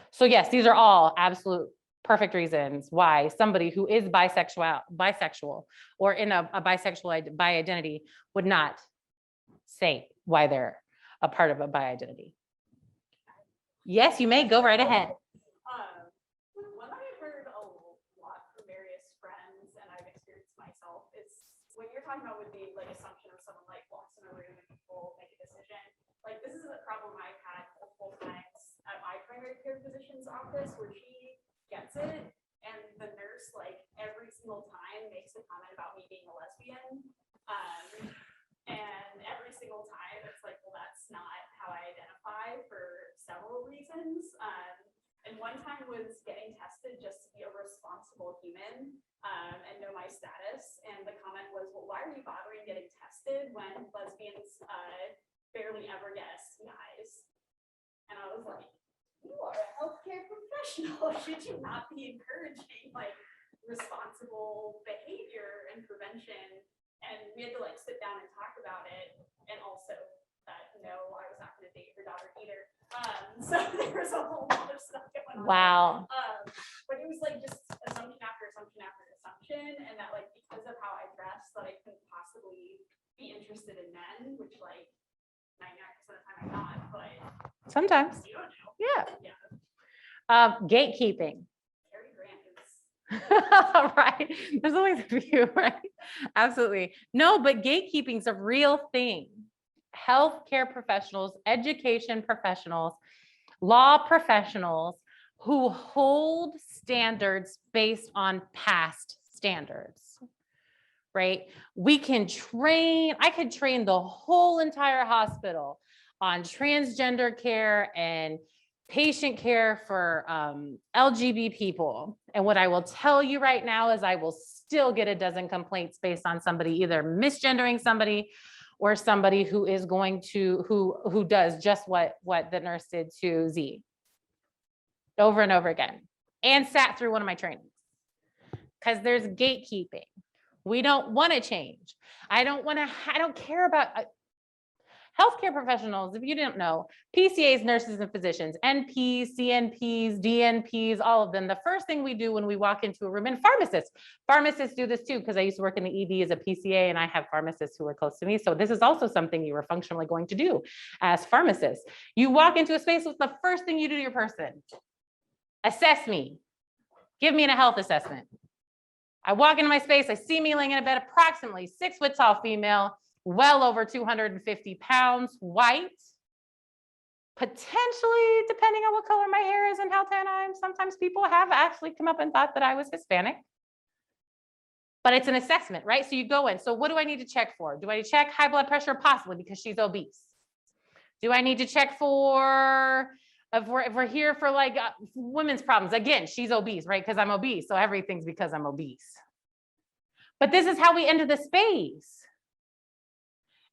So yes, these are all absolute perfect reasons why somebody who is bisexual or in a bisexual bi identity would not say why they're a part of a bi identity. Yes, you may go right ahead. What I've heard a lot from various friends, and I've experienced myself, is when you're talking about with the like assumption of someone like walks in a room and people make a decision. Like this is a problem I've had multiple times at my primary care physician's office, where she gets it, and the nurse like every single time makes a comment about me being a lesbian. And every single time it's like, well, that's not how I identify for several reasons. And one time was getting tested just to be a responsible human and know my status. And the comment was, well, why are you bothering getting tested when lesbians barely ever get STIs? And I was like, you are a healthcare professional. Should you not be encouraging like responsible behavior and prevention? And we had to like sit down and talk about it. And also that no, I was not going to date her daughter either. So there was a whole lot of stuff going on. Wow. But it was like just assumption after assumption after assumption. And that like because of how I dressed, that I couldn't possibly be interested in men, which like 99% of the time I'm not, but Sometimes. you don't know. Yeah. Yeah. Gatekeeping. Cary Grant is Right. There's always a few, right? Absolutely. No, but gatekeeping is a real thing. Healthcare professionals, education professionals, law professionals who hold standards based on past standards, right? We can train, I could train the whole entire hospital on transgender care and patient care for LGBT people. And what I will tell you right now is I will still get a dozen complaints based on somebody either misgendering somebody or somebody who is going to, who does just what the nurse did to Z over and over again and sat through one of my trainings because there's gatekeeping. We don't want to change. I don't care about healthcare professionals. If you didn't know, PCAs, nurses and physicians, NPs, CNPs, DNPs, all of them. The first thing we do when we walk into a room, and pharmacists do this too, because I used to work in the ED as a PCA and I have pharmacists who are close to me. So this is also something you are functionally going to do as pharmacists. You walk into a space, what's the first thing you do to your person? Assess me. Give me a health assessment. I walk into my space, I see me laying in a bed, approximately 6 foot tall female, well over 250 pounds, white, potentially, depending on what color my hair is and how tan I am. Sometimes people have actually come up and thought that I was Hispanic. But it's an assessment, right? So you go in. So what do I need to check for? Do I check high blood pressure? Possibly, because she's obese. Do I need to check for, if we're here for like women's problems? Again, she's obese, right? Because I'm obese. So everything's because I'm obese. But this is how we enter the space.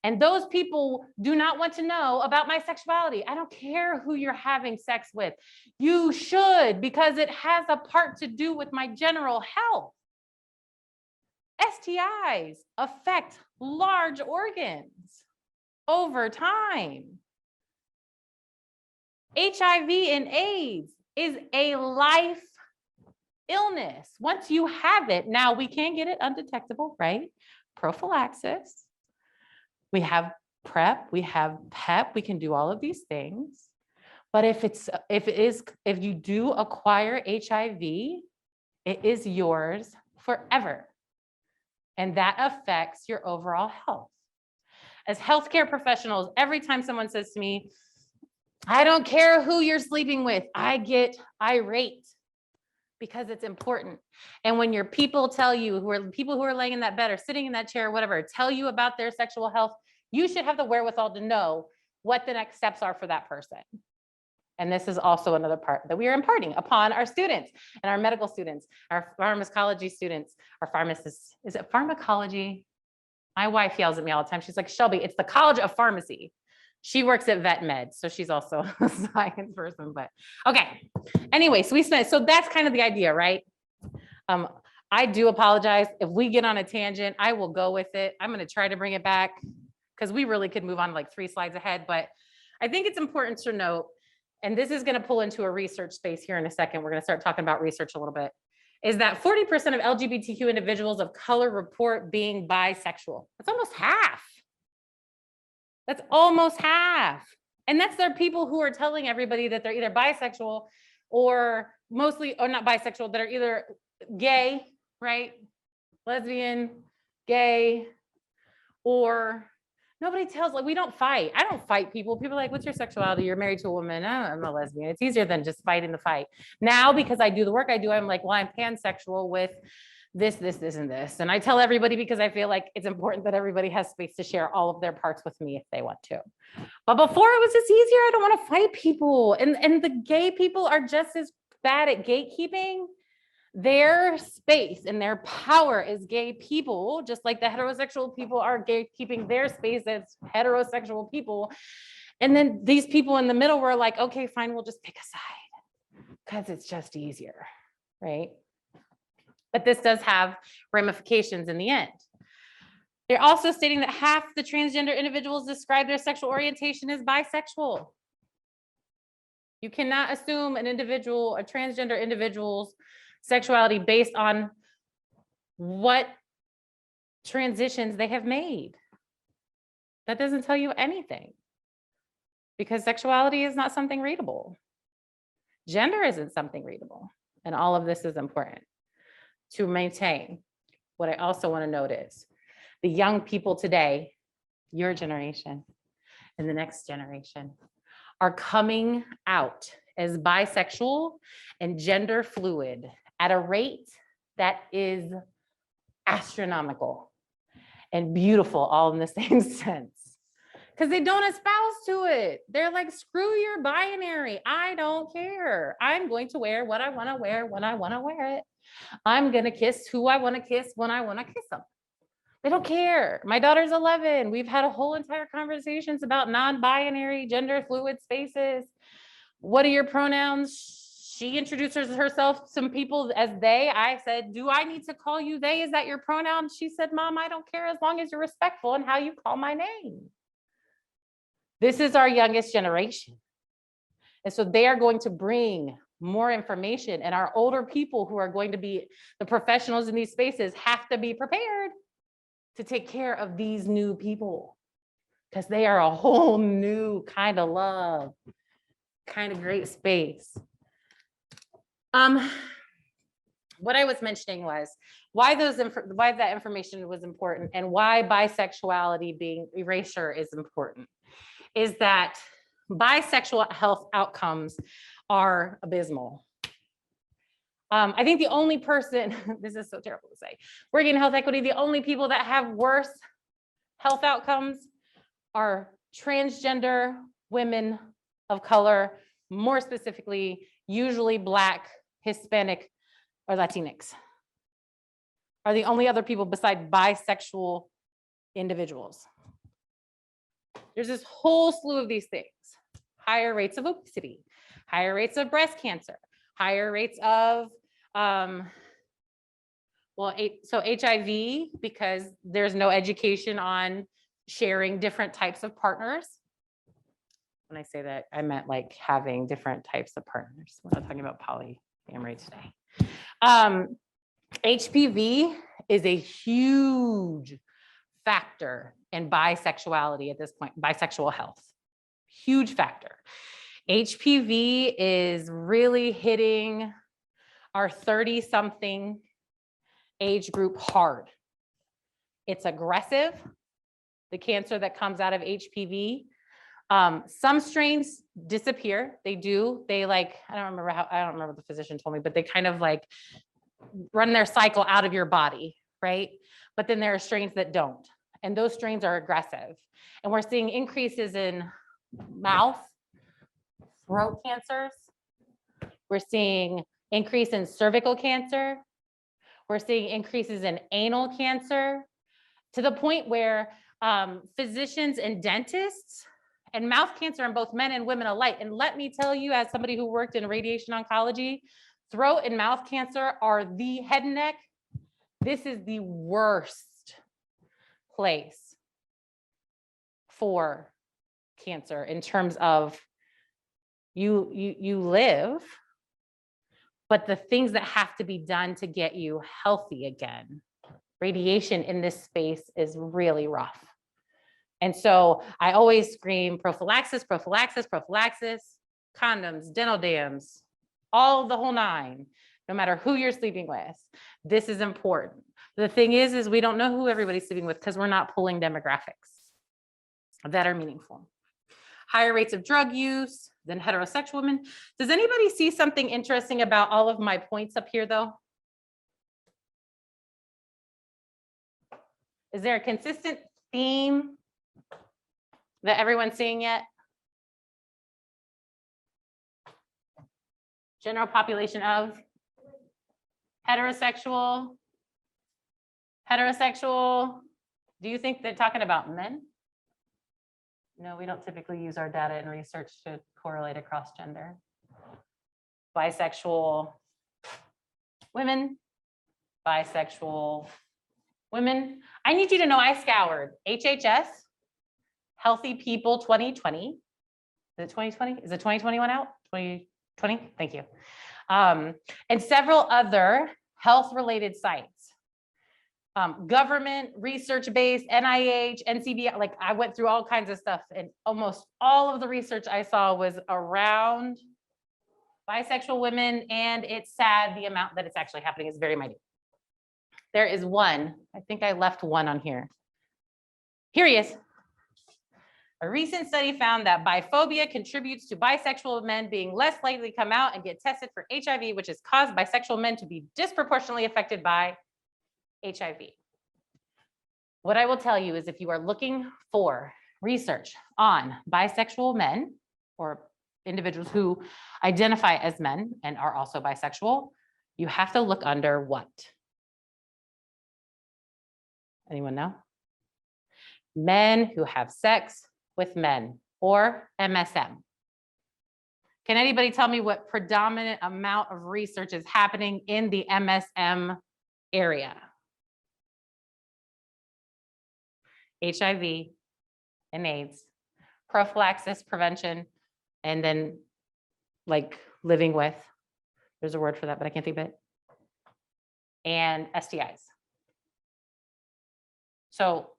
And those people do not want to know about my sexuality. I don't care who you're having sex with. You should, because it has a part to do with my general health. STIs affect large organs over time. HIV and AIDS is a life illness. Once you have it, now we can get it undetectable, right? Prophylaxis. We have PrEP, we have PEP, we can do all of these things. But if you do acquire HIV, it is yours forever. And that affects your overall health. As healthcare professionals, every time someone says to me, I don't care who you're sleeping with, I get irate. because it's important. And when your people tell you, people who are laying in that bed or sitting in that chair or whatever, tell you about their sexual health, you should have the wherewithal to know what the next steps are for that person. And this is also another part that we are imparting upon our students and our medical students, our pharmacology students, our pharmacists. Is it pharmacology? My wife yells at me all the time. She's like, Shelby, it's the College of Pharmacy. She works at Vet Med, so she's also a science person, but okay. Anyway, so that's kind of the idea, right? I do apologize. If we get on a tangent, I will go with it. I'm going to try to bring it back because we really could move on like 3 slides ahead, but I think it's important to note, and this is going to pull into a research space here in a second. We're going to start talking about research a little bit, is that 40% of LGBTQ individuals of color report being bisexual. That's almost half. That's almost half. And that's their people who are telling everybody that they're either bisexual or not bisexual, that are either gay, right? Lesbian, gay, or nobody tells, like, we don't fight. I don't fight people. People are like, what's your sexuality? You're married to a woman. Oh, I'm a lesbian. It's easier than just fighting the fight. Now, because I do the work I do, I'm like, well, I'm pansexual with this, and this. And I tell everybody because I feel like it's important that everybody has space to share all of their parts with me if they want to. But before it was just easier. I don't want to fight people. And the gay people are just as bad at gatekeeping their space, and their power as gay people, just like the heterosexual people are gatekeeping their space as heterosexual people. And then these people in the middle were like, okay, fine, we'll just pick a side because it's just easier, right? But this does have ramifications in the end. They're also stating that half the transgender individuals describe their sexual orientation as bisexual. You cannot assume a transgender individual's sexuality based on what transitions they have made. That doesn't tell you anything, because sexuality is not something readable. Gender isn't something readable. And all of this is important to maintain. What I also want to note is the young people today, your generation and the next generation, are coming out as bisexual and gender fluid at a rate that is astronomical and beautiful, all in the same sense. Because they don't espouse to it. They're like, screw your binary. I don't care. I'm going to wear what I want to wear when I want to wear it. I'm going to kiss who I want to kiss when I want to kiss them. They don't care. My daughter's 11. We've had a whole entire conversations about non-binary, gender fluid spaces. What are your pronouns? She introduces herself, some people as they. I said, do I need to call you they? Is that your pronoun? She said, Mom, I don't care as long as you're respectful in how you call my name. This is our youngest generation. And so they are going to bring more information, and our older people who are going to be the professionals in these spaces have to be prepared to take care of these new people, because they are a whole new kind of love, kind of great space. What I was mentioning was why that information was important, and why bisexuality being erasure is important, is that bisexual health outcomes are abysmal. I think the only person, this is so terrible to say, working in health equity, the only people that have worse health outcomes are transgender women of color, more specifically, usually Black, Hispanic, or Latinx, are the only other people besides bisexual individuals. There's this whole slew of these things: higher rates of obesity, higher rates of breast cancer, higher rates of, so HIV, because there's no education on sharing different types of partners. When I say that, I meant like having different types of partners. We're not talking about polyamory today. HPV is a huge factor in bisexuality at this point, bisexual health, huge factor. HPV is really hitting our 30-something age group hard. It's aggressive. The cancer that comes out of HPV Some strains disappear. They do. They like, I don't remember what the physician told me, but they kind of like run their cycle out of your body, right? But then there are strains that don't. And those strains are aggressive. And we're seeing increases in mouth, throat cancers. We're seeing increase in cervical cancer. We're seeing increases in anal cancer, to the point where physicians and dentists and mouth cancer in both men and women alike. And let me tell you, as somebody who worked in radiation oncology, throat and mouth cancer are the head and neck. This is the worst place for cancer in terms of you live, but the things that have to be done to get you healthy again. Radiation in this space is really rough. And so I always scream prophylaxis, prophylaxis, prophylaxis, condoms, dental dams, all the whole nine, no matter who you're sleeping with. This is important. The thing is we don't know who everybody's sleeping with because we're not pulling demographics that are meaningful. Higher rates of drug use than heterosexual women. Does anybody see something interesting about all of my points up here though? Is there a consistent theme that everyone's seeing yet? General population of heterosexual. Do you think they're talking about men? No, we don't typically use our data and research to correlate across gender. Bisexual women, bisexual women. I need you to know I scoured HHS, Healthy People 2020. Is it 2020? Is it 2021 out? 2020? Thank you. And several other health-related sites. Government, research-based, NIH, NCBI, like I went through all kinds of stuff, and almost all of the research I saw was around bisexual women, and it's sad the amount that it's actually happening is very minute. There is one, I think I left one on here. Here he is. A recent study found that biphobia contributes to bisexual men being less likely to come out and get tested for HIV, which has caused bisexual men to be disproportionately affected by HIV. What I will tell you is if you are looking for research on bisexual men or individuals who identify as men and are also bisexual, you have to look under what? Anyone know? Men who have sex with men, or MSM. Can anybody tell me what predominant amount of research is happening in the MSM area? HIV and AIDS, prophylaxis, prevention, and then like living with, there's a word for that, but I can't think of it, and STIs. So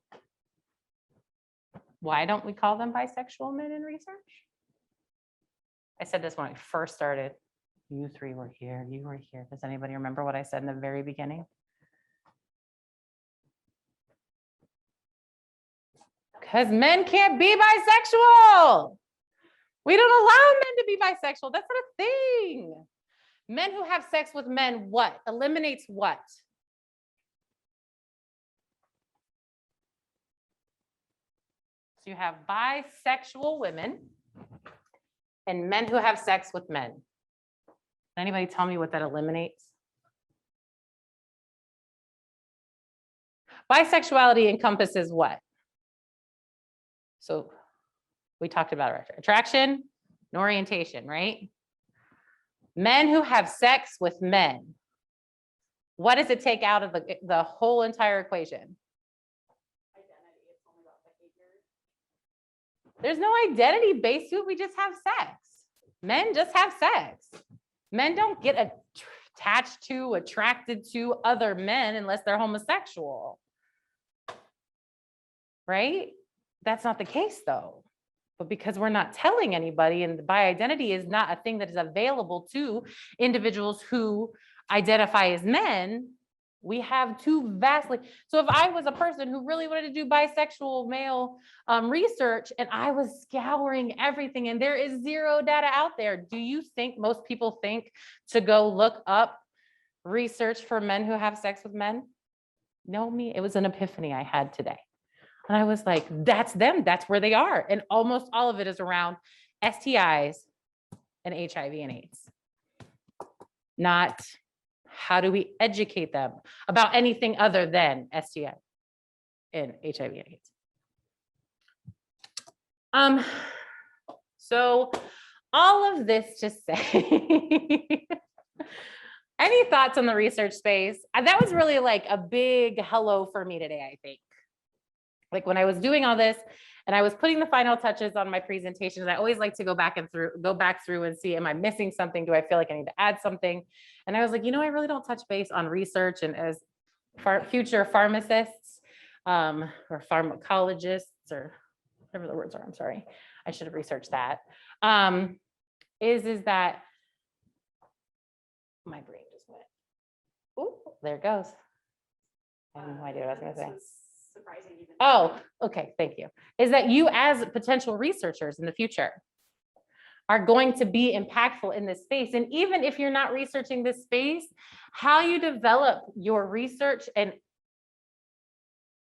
why don't we call them bisexual men in research? I said this when I first started. You three were here, you were here. Does anybody remember what I said in the very beginning? Because men can't be bisexual. We don't allow men to be bisexual. That's not a thing. Men who have sex with men, what? Eliminates what? So you have bisexual women and men who have sex with men. Can anybody tell me what that eliminates? Bisexuality encompasses what? So we talked about attraction and orientation, right? Men who have sex with men. What does it take out of the whole entire equation? There's no identity based to it. We just have sex. Men just have sex. Men don't get attached to, attracted to other men unless they're homosexual. Right? That's not the case though. But because we're not telling anybody, and bi identity is not a thing that is available to individuals who identify as men, We have two vastly, so if I was a person who really wanted to do bisexual male research and I was scouring everything and there is zero data out there, do you think most people think to go look up research for men who have sex with men? No, me, it was an epiphany I had today. And I was like, that's them, that's where they are. And almost all of it is around STIs and HIV and AIDS. Not how do we educate them about anything other than STI and HIV and AIDS. So all of this to say, any thoughts on the research space? That was really like a big hello for me today, I think. Like when I was doing all this and I was putting the final touches on my presentations, I always like to go back through and see, am I missing something? Do I feel like I need to add something? And I was like, I really don't touch base on research, and as future pharmacists or pharmacologists or whatever the words are, I'm sorry, I should have researched that. Is that my brain just went, oh, there it goes. I have no idea what I was gonna say. Surprising even. Oh, okay, thank you. Is that you as potential researchers in the future are going to be impactful in this space. And even if you're not researching this space, how you develop your research and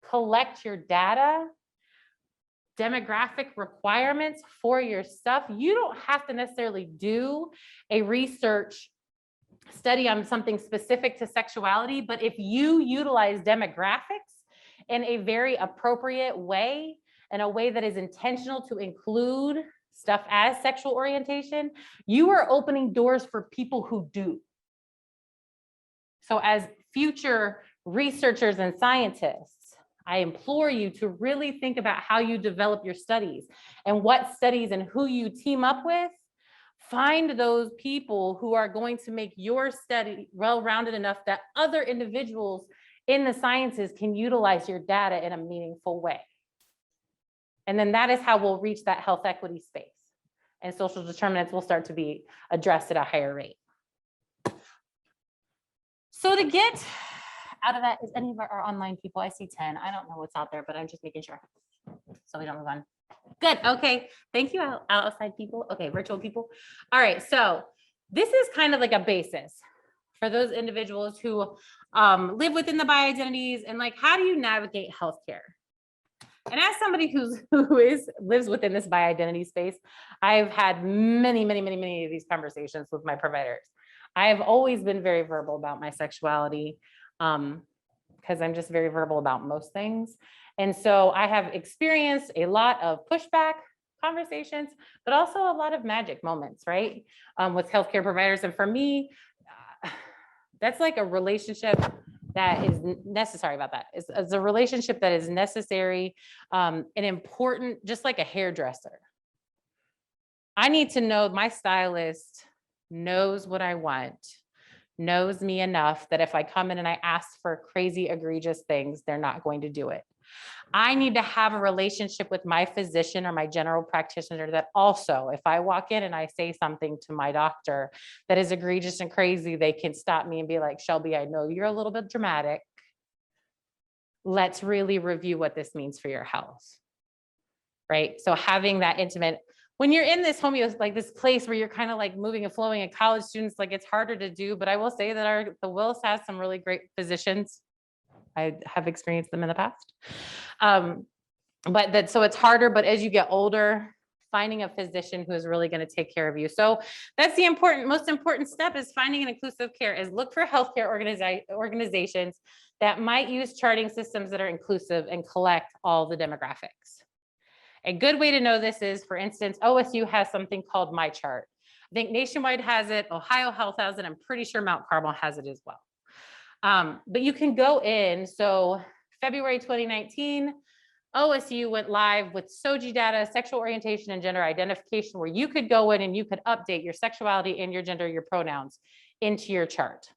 collect your data, demographic requirements for your stuff, you don't have to necessarily do a research study on something specific to sexuality, but if you utilize demographics in a very appropriate way, in a way that is intentional to include stuff as sexual orientation, you are opening doors for people who do. So as future researchers and scientists, I implore you to really think about how you develop your studies and what studies and who you team up with. Find those people who are going to make your study well-rounded enough that other individuals in the sciences can utilize your data in a meaningful way. And then that is how we'll reach that health equity space. And social determinants will start to be addressed at a higher rate. So to get out of that, is any of our online people? I see 10. I don't know what's out there, but I'm just making sure so we don't move on. Good. Okay. Thank you, outside people. Okay, virtual people. All right. So this is kind of like a basis for those individuals who live within the bi-identities, and like, how do you navigate healthcare? And as somebody who lives within this bi-identity space, I've had many of these conversations with my providers. I have always been very verbal about my sexuality because I'm just very verbal about most things. And so I have experienced a lot of pushback conversations, but also a lot of magic moments, right? With healthcare providers. And for me, that's like a relationship that is necessary about that. It's a relationship that is necessary and important, just like a hairdresser. I need to know my stylist knows what I want, knows me enough that if I come in and I ask for crazy, egregious things, they're not going to do it. I need to have a relationship with my physician or my general practitioner that also, if I walk in and I say something to my doctor that is egregious and crazy, they can stop me and be like, Shelby, I know you're a little bit dramatic. Let's really review what this means for your health, right? So having that intimate, when you're in this like this place where you're kind of like moving and flowing, and college students, like it's harder to do, but I will say that the Willis has some really great physicians. I have experienced them in the past. So it's harder, but as you get older, finding a physician who is really going to take care of you. So that's the most important step, is finding an inclusive care, is look for healthcare organizations that might use charting systems that are inclusive and collect all the demographics. A good way to know this is, for instance, OSU has something called My Chart. I think Nationwide has it, Ohio Health has it, I'm pretty sure Mount Carmel has it as well. But you can go in, so February 2019, OSU went live with SOGI data, sexual orientation and gender identification, where you could go in and you could update your sexuality and your gender, your pronouns into your chart.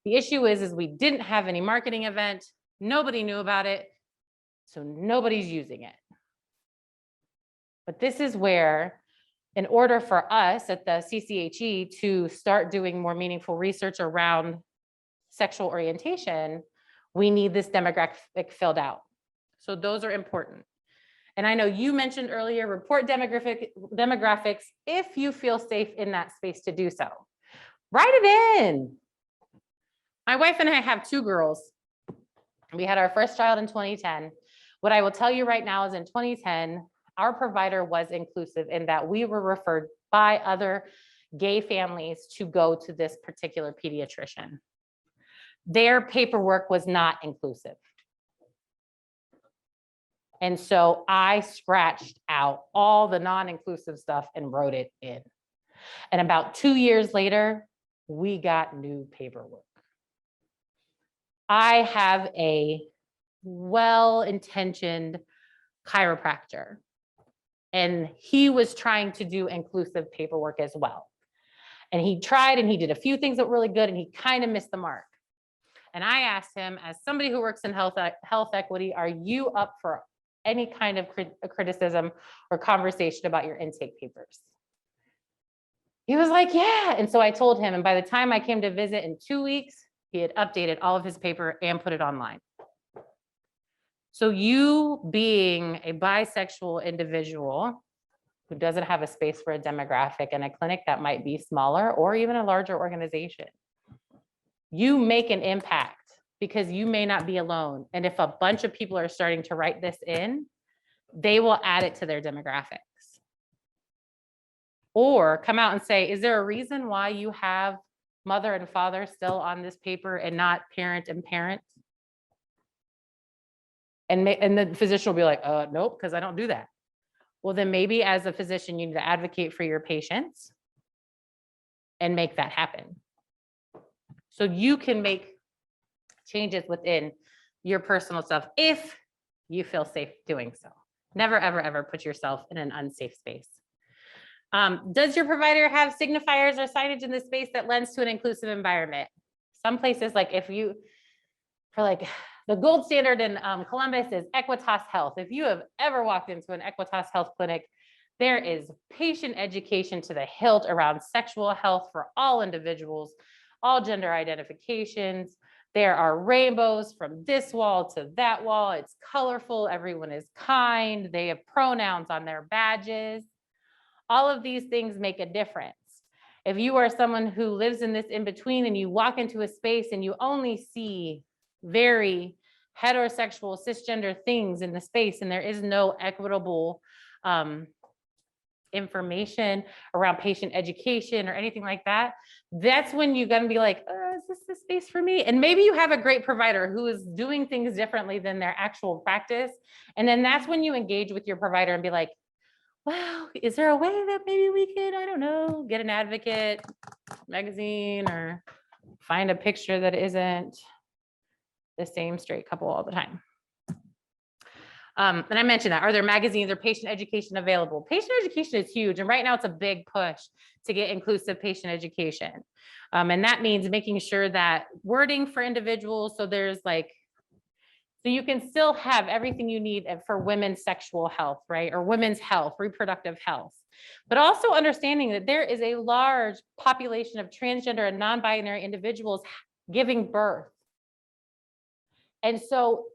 The issue is we didn't have any marketing event. Nobody knew about it. So nobody's using it. But this is where, in order for us at the CCHE to start doing more meaningful research around sexual orientation, we need this demographic filled out. So those are important. And I know you mentioned earlier, report demographics if you feel safe in that space to do so. Write it in. My wife and I have 2 girls. We had our first child in 2010. What I will tell you right now is in 2010, our provider was inclusive in that we were referred by other gay families to go to this particular pediatrician. Their paperwork was not inclusive. And so I scratched out all the non-inclusive stuff and wrote it in. And about 2 years later, we got new paperwork. I have a well-intentioned chiropractor, and he was trying to do inclusive paperwork as well. And he tried and he did a few things that were really good, and he kind of missed the mark. And I asked him, as somebody who works in health equity, are you up for any kind of criticism or conversation about your intake papers? He was like, yeah. And so I told him, and by the time I came to visit in 2 weeks, he had updated all of his paper and put it online. So you being a bisexual individual who doesn't have a space for a demographic in a clinic that might be smaller or even a larger organization, you make an impact because you may not be alone. And if a bunch of people are starting to write this in, they will add it to their demographics. Or come out and say, is there a reason why you have mother and father still on this paper and not parent and parent? And the physician will be like, nope, because I don't do that. Well, then maybe as a physician, you need to advocate for your patients and make that happen. So you can make changes within your personal stuff if you feel safe doing so. Never, ever, ever put yourself in an unsafe space. Does your provider have signifiers or signage in the space that lends to an inclusive environment? Some places, like the gold standard in Columbus is Equitas Health. If you have ever walked into an Equitas Health clinic, there is patient education to the hilt around sexual health for all individuals, all gender identifications. There are rainbows from this wall to that wall. It's colorful. Everyone is kind. They have pronouns on their badges. All of these things make a difference. If you are someone who lives in this in-between and you walk into a space and you only see very heterosexual cisgender things in the space and there is no equitable information around patient education or anything like that, that's when you're going to be like, is this the space for me? And maybe you have a great provider who is doing things differently than their actual practice. And then that's when you engage with your provider and be like, wow, is there a way that maybe we could, I don't know, get an advocate magazine or find a picture that isn't the same straight couple all the time. And I mentioned that, are there magazines or patient education available? Patient education is huge. And right now it's a big push to get inclusive patient education. And that means making sure that wording for individuals, so there's like, so you can still have everything you need for women's sexual health, right? Or women's health, reproductive health, but also understanding that there is a large population of transgender and non-binary individuals giving birth. And so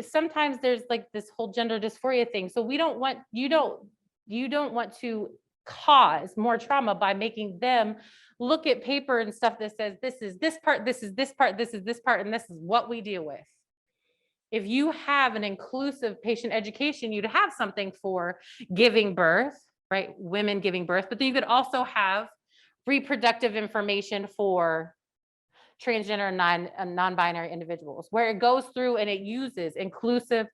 sometimes there's like this whole gender dysphoria thing. So you don't want to cause more trauma by making them look at paper and stuff that says, this is this part, this is this part, this is this part, and this is what we deal with. If you have an inclusive patient education, you'd have something for giving birth, right? Women giving birth, but then you could also have reproductive information for transgender and non-binary individuals, where it goes through and it uses inclusive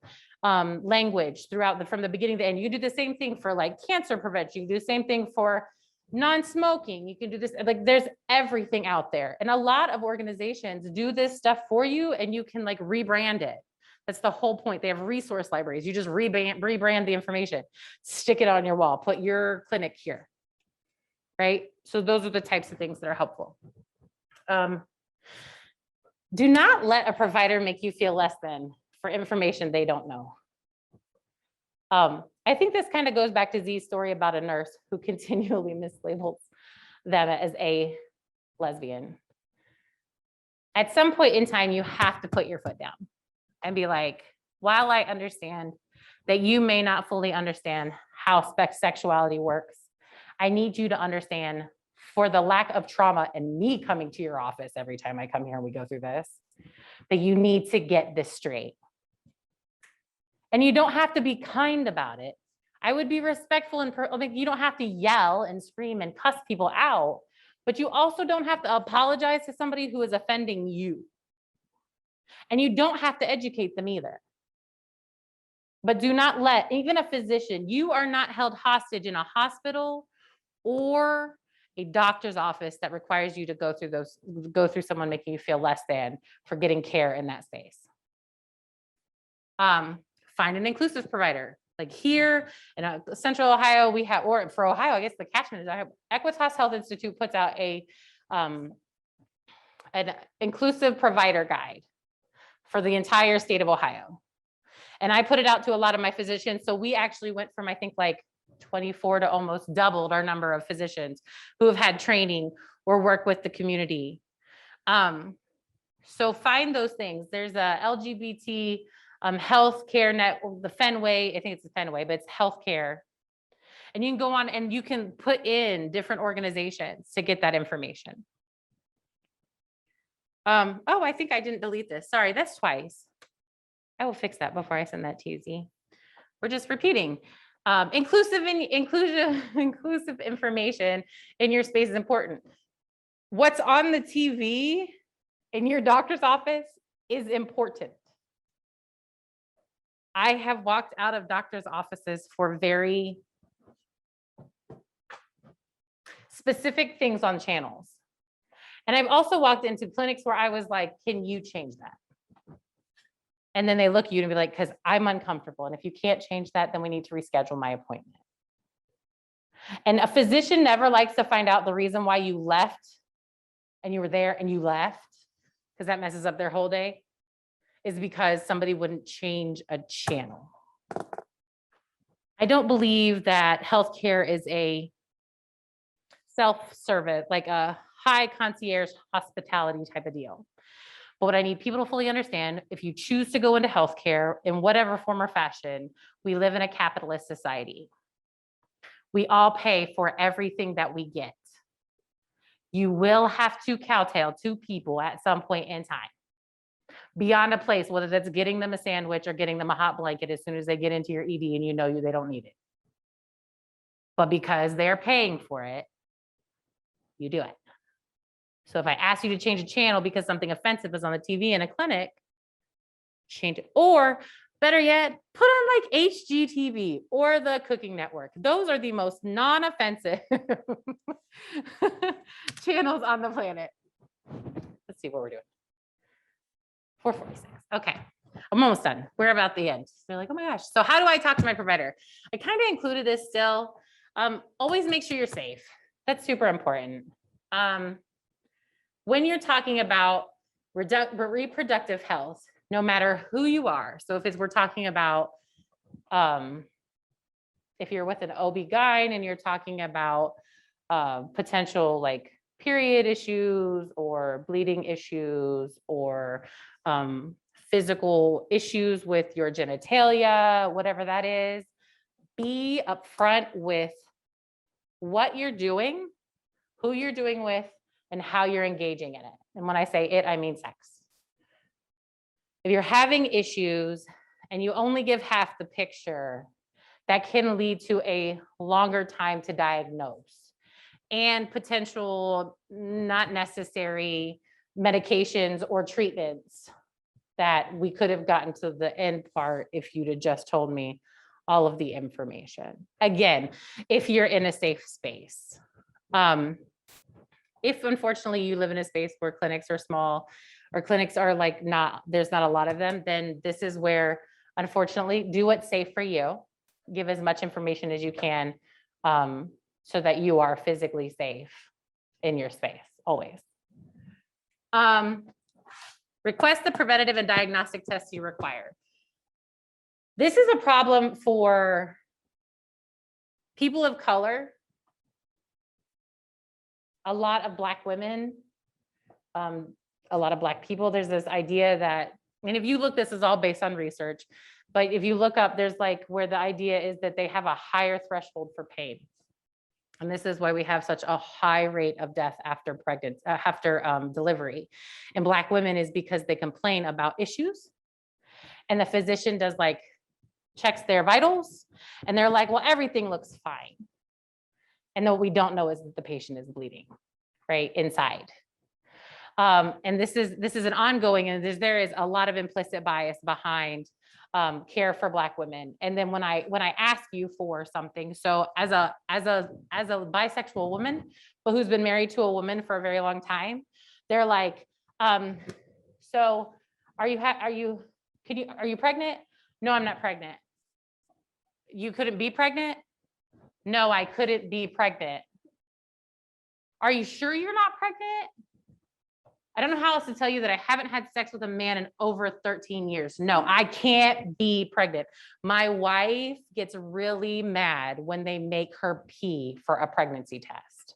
language throughout from the beginning to the end. You do the same thing for like cancer prevention. You do the same thing for non-smoking. You can do this, like there's everything out there. And a lot of organizations do this stuff for you and you can like rebrand it. That's the whole point. They have resource libraries. You just rebrand the information, stick it on your wall, put your clinic here, right? So those are the types of things that are helpful. Do not let a provider make you feel less than for information they don't know. I think this kind of goes back to Z's story about a nurse who continually mislabels them as a lesbian. At some point in time, you have to put your foot down and be like, while I understand that you may not fully understand how sexuality works, I need you to understand, for the lack of trauma and me coming to your office every time I come here and we go through this, that you need to get this straight. And you don't have to be kind about it. I would be respectful and you don't have to yell and scream and cuss people out, but you also don't have to apologize to somebody who is offending you. And you don't have to educate them either. But do not let, even a physician, you are not held hostage in a hospital or a doctor's office that requires you to go through someone making you feel less than for getting care in that space. Find an inclusive provider. Like here in Central Ohio, we have, or for Ohio, I guess the catchment is Equitas Health Institute puts out an inclusive provider guide for the entire state of Ohio. And I put it out to a lot of my physicians. So we actually went from, I think, like 24 to almost doubled our number of physicians who have had training or work with the community. So find those things. There's a LGBT healthcare net, the Fenway, I think it's the Fenway, but it's healthcare. And you can go on and you can put in different organizations to get that information. Oh, I think I didn't delete this. Sorry, that's twice. I will fix that before I send that to you, Z. We're just repeating. Inclusive information in your space is important. What's on the TV in your doctor's office is important. I have walked out of doctor's offices for very specific things on channels. And I've also walked into clinics where I was like, can you change that? And then they look at you and be like, because I'm uncomfortable. And if you can't change that, then we need to reschedule my appointment. And a physician never likes to find out the reason why you left and you were there and you left, because that messes up their whole day, is because somebody wouldn't change a channel. I don't believe that healthcare is a self-service, like a high concierge hospitality type of deal. But what I need people to fully understand, if you choose to go into healthcare in whatever form or fashion, we live in a capitalist society. We all pay for everything that we get. You will have to cowtail two people at some point in time. Beyond a place, whether that's getting them a sandwich or getting them a hot blanket as soon as they get into your ED and you know they don't need it. But because they're paying for it, you do it. So if I ask you to change a channel because something offensive is on the TV in a clinic, change it. Or better yet, put on like HGTV or the Cooking Network. Those are the most non-offensive channels on the planet. Let's see what we're doing. 4:46. Okay, I'm almost done. We're about the end. They're like, oh my gosh. So how do I talk to my provider? I kind of included this still. Always make sure you're safe. That's super important. When you're talking about reproductive health, no matter who you are, so if we're talking about, if you're with an OB-GYN and you're talking about potential like period issues or bleeding issues or physical issues with your genitalia, whatever that is, be upfront with what you're doing, who you're doing with, and how you're engaging in it. And when I say it, I mean sex. If you're having issues and you only give half the picture, that can lead to a longer time to diagnose and potential not necessary medications or treatments that we could have gotten to the end part if you'd have just told me all of the information. Again, if you're in a safe space. If unfortunately you live in a space where clinics are small or clinics are like there's not a lot of them, then this is where, unfortunately, do what's safe for you. Give as much information as you can so that you are physically safe in your space, always. Request the preventative and diagnostic tests you require. This is a problem for people of color, a lot of Black women, a a lot of Black people, there's this idea that, and if you look, this is all based on research, but if you look up, there's like where the idea is that they have a higher threshold for pain. And this is why we have such a high rate of death after delivery in Black women, is because they complain about issues. And the physician does like, checks their vitals, and they're like, well, everything looks fine. And what we don't know is that the patient is bleeding, right, inside. And this is an ongoing, and there is a lot of implicit bias behind care for Black women. And then when I ask you for something, so as a bisexual woman, but who's been married to a woman for a very long time, they're like, so are you pregnant? No, I'm not pregnant. You couldn't be pregnant? No, I couldn't be pregnant. Are you sure you're not pregnant? I don't know how else to tell you that I haven't had sex with a man in over 13 years. No, I can't be pregnant. My wife gets really mad when they make her pee for a pregnancy test.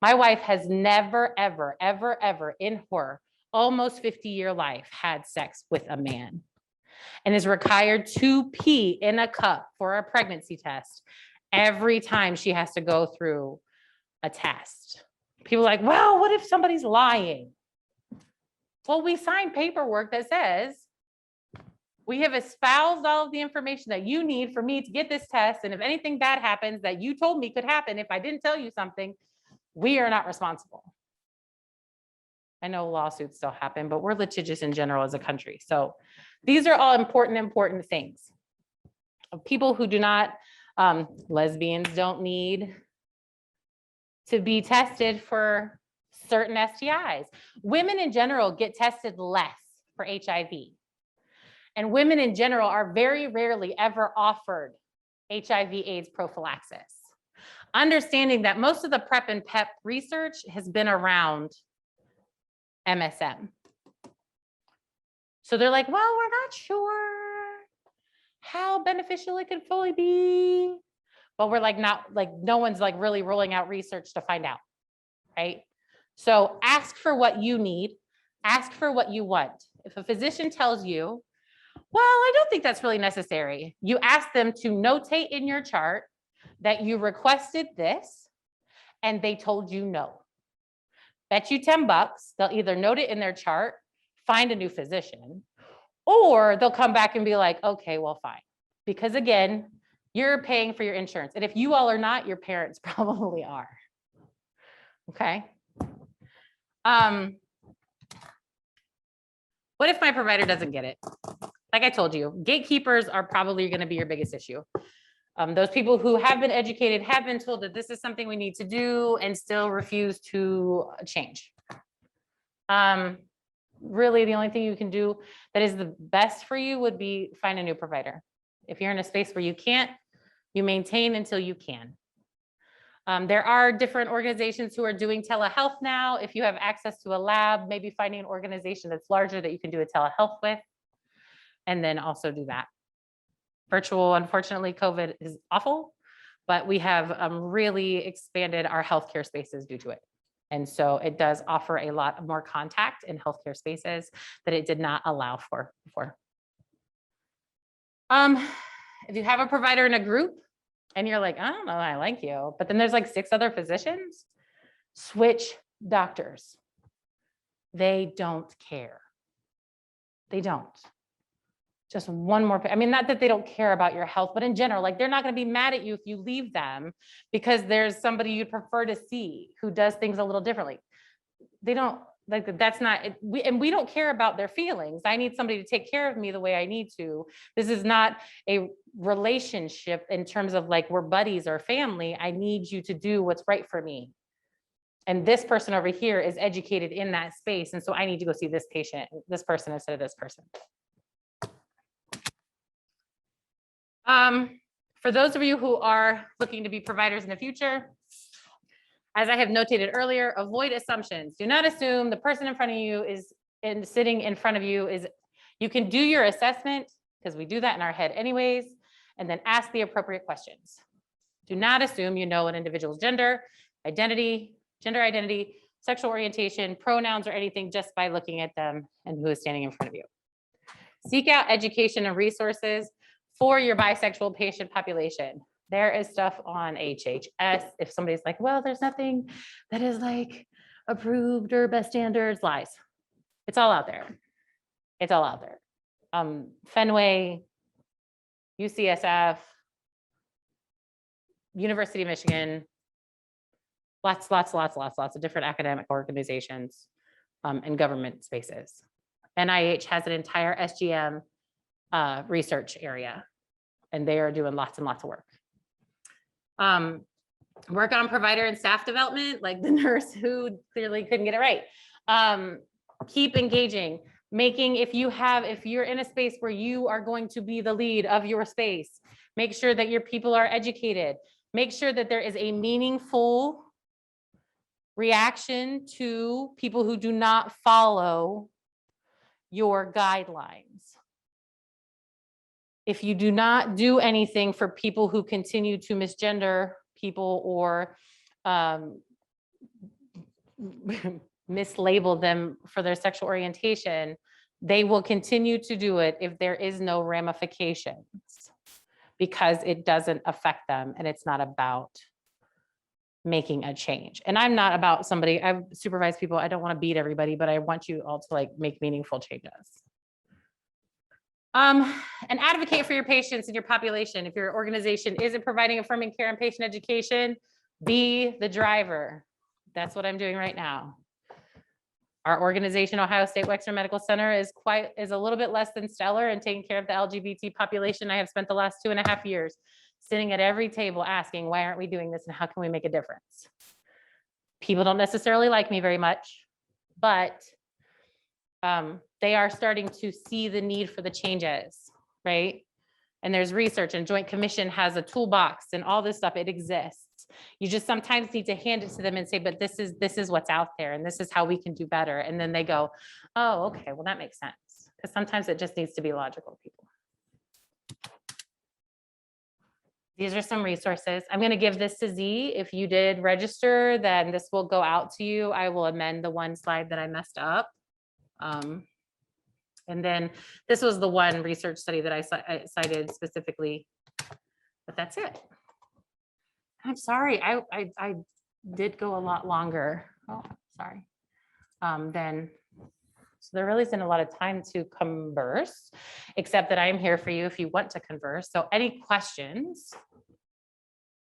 My wife has never, ever, ever, ever in her almost 50-year life had sex with a man, and is required to pee in a cup for a pregnancy test every time she has to go through a test. People are like, well, what if somebody's lying? Well, we signed paperwork that says we have espoused all of the information that you need for me to get this test. And if anything bad happens that you told me could happen, if I didn't tell you something, we are not responsible. I know lawsuits still happen, but we're litigious in general as a country. So these are all important things. People who do not, lesbians don't need to be tested for certain STIs. Women in general get tested less for HIV. And women in general are very rarely ever offered HIV/AIDS prophylaxis. Understanding that most of the PrEP and PEP research has been around MSM. So they're like, well, we're not sure how beneficial it could fully be. But we're like, no one's like really rolling out research to find out, right? So ask for what you need, ask for what you want. If a physician tells you, well, I don't think that's really necessary, you ask them to notate in your chart that you requested this and they told you no. Bet you $10, they'll either note it in their chart, find a new physician, or they'll come back and be like, okay, well, fine. Because again, you're paying for your insurance. And if you all are not, your parents probably are. Okay. What if my provider doesn't get it? Like I told you, gatekeepers are probably going to be your biggest issue. Those people who have been educated, have been told that this is something we need to do and still refuse to change. Really, the only thing you can do that is the best for you would be find a new provider. If you're in a space where you can't, you maintain until you can. There are different organizations who are doing telehealth now. If you have access to a lab, maybe finding an organization that's larger that you can do a telehealth with, and then also do that. Virtual, unfortunately, COVID is awful, but we have really expanded our healthcare spaces due to it. And so it does offer a lot more contact in healthcare spaces that it did not allow for before. If you have a provider in a group and you're like, I don't know, I like you, but then there's like 6 other physicians, switch doctors. They don't care. They don't. Just one more, I mean, not that they don't care about your health, but in general, like they're not going to be mad at you if you leave them because there's somebody you'd prefer to see who does things a little differently. They don't, like, that's not, we don't care about their feelings. I need somebody to take care of me the way I need to. This is not a relationship in terms of like, we're buddies or family. I need you to do what's right for me. And this person over here is educated in that space. And so I need to go see this patient, this person instead of this person. For those of you who are looking to be providers in the future, as I have notated earlier, avoid assumptions. Do not assume the person in front of you is sitting in front of you is, you can do your assessment because we do that in our head anyways, and then ask the appropriate questions. Do not assume you know an individual's gender identity, sexual orientation, pronouns, or anything just by looking at them and who is standing in front of you. Seek out education and resources for your bisexual patient population. There is stuff on HHS. If somebody's like, well, there's nothing that is like approved or best standards, lies. It's all out there. It's all out there. Fenway, UCSF, University of Michigan, lots of different academic organizations and government spaces. NIH has an entire SGM research area, and they are doing lots and lots of work. Work on provider and staff development, like the nurse who clearly couldn't get it right. Keep engaging, making, if you're in a space where you are going to be the lead of your space, make sure that your people are educated. Make sure that there is a meaningful reaction to people who do not follow your guidelines. If you do not do anything for people who continue to misgender people or mislabel them for their sexual orientation, they will continue to do it if there is no ramifications, because it doesn't affect them and it's not about making a change. And I'm not about somebody, I've supervised people, I don't want to beat everybody, but I want you all to like make meaningful changes. And advocate for your patients and your population. If your organization isn't providing affirming care and patient education, be the driver. That's what I'm doing right now. Our organization, Ohio State Wexner Medical Center, is a little bit less than stellar in taking care of the LGBT population. I have spent the last 2.5 years sitting at every table asking, why aren't we doing this and how can we make a difference? People don't necessarily like me very much, but they are starting to see the need for the changes, right? And there's research, and Joint Commission has a toolbox and all this stuff, it exists. You just sometimes need to hand it to them and say, but this is what's out there and this is how we can do better. And then they go, oh, okay, well, that makes sense. Because sometimes it just needs to be logical, people. These are some resources. I'm going to give this to Z. If you did register, then this will go out to you. I will amend the one slide that I messed up. And then this was the one research study that I cited specifically, but that's it. I'm sorry, I did go a lot longer. Oh, sorry. So there really isn't a lot of time to converse, except that I am here for you if you want to converse. So any questions,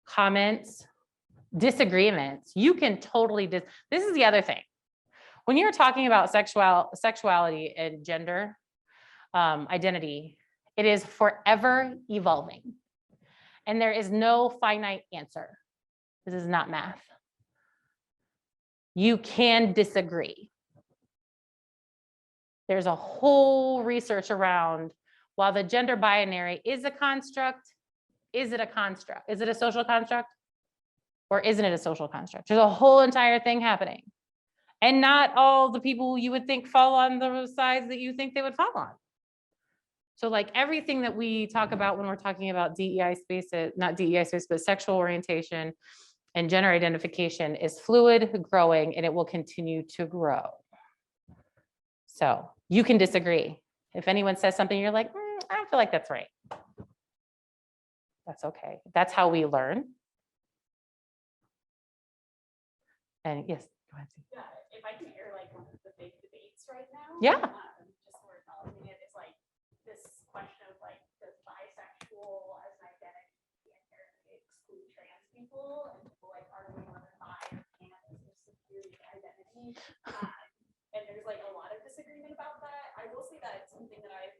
comments, disagreements, you can totally, this is the other thing. When you're talking about sexuality and gender identity, it is forever evolving. And there is no finite answer. This is not math. You can disagree. There's a whole research around, while the gender binary is a construct, is it a construct? Is it a social construct? Or isn't it a social construct? There's a whole entire thing happening. And not all the people you would think fall on the sides that you think they would fall on. So like everything that we talk about when we're talking about DEI spaces, not DEI space, but sexual orientation and gender identification is fluid, growing, and it will continue to grow. So you can disagree. If anyone says something, you're like, I don't feel like that's right. That's okay. That's how we learn. And yes, go ahead. Yeah, if I can air like one of the big debates right now. Yeah. Just for acknowledging it, is like this question of like, does bisexual as an identity inherently exclude trans people? And people like arguing whether bi or pan is a superior identity. And there's like a lot of disagreement about that. I will say that it's something that I've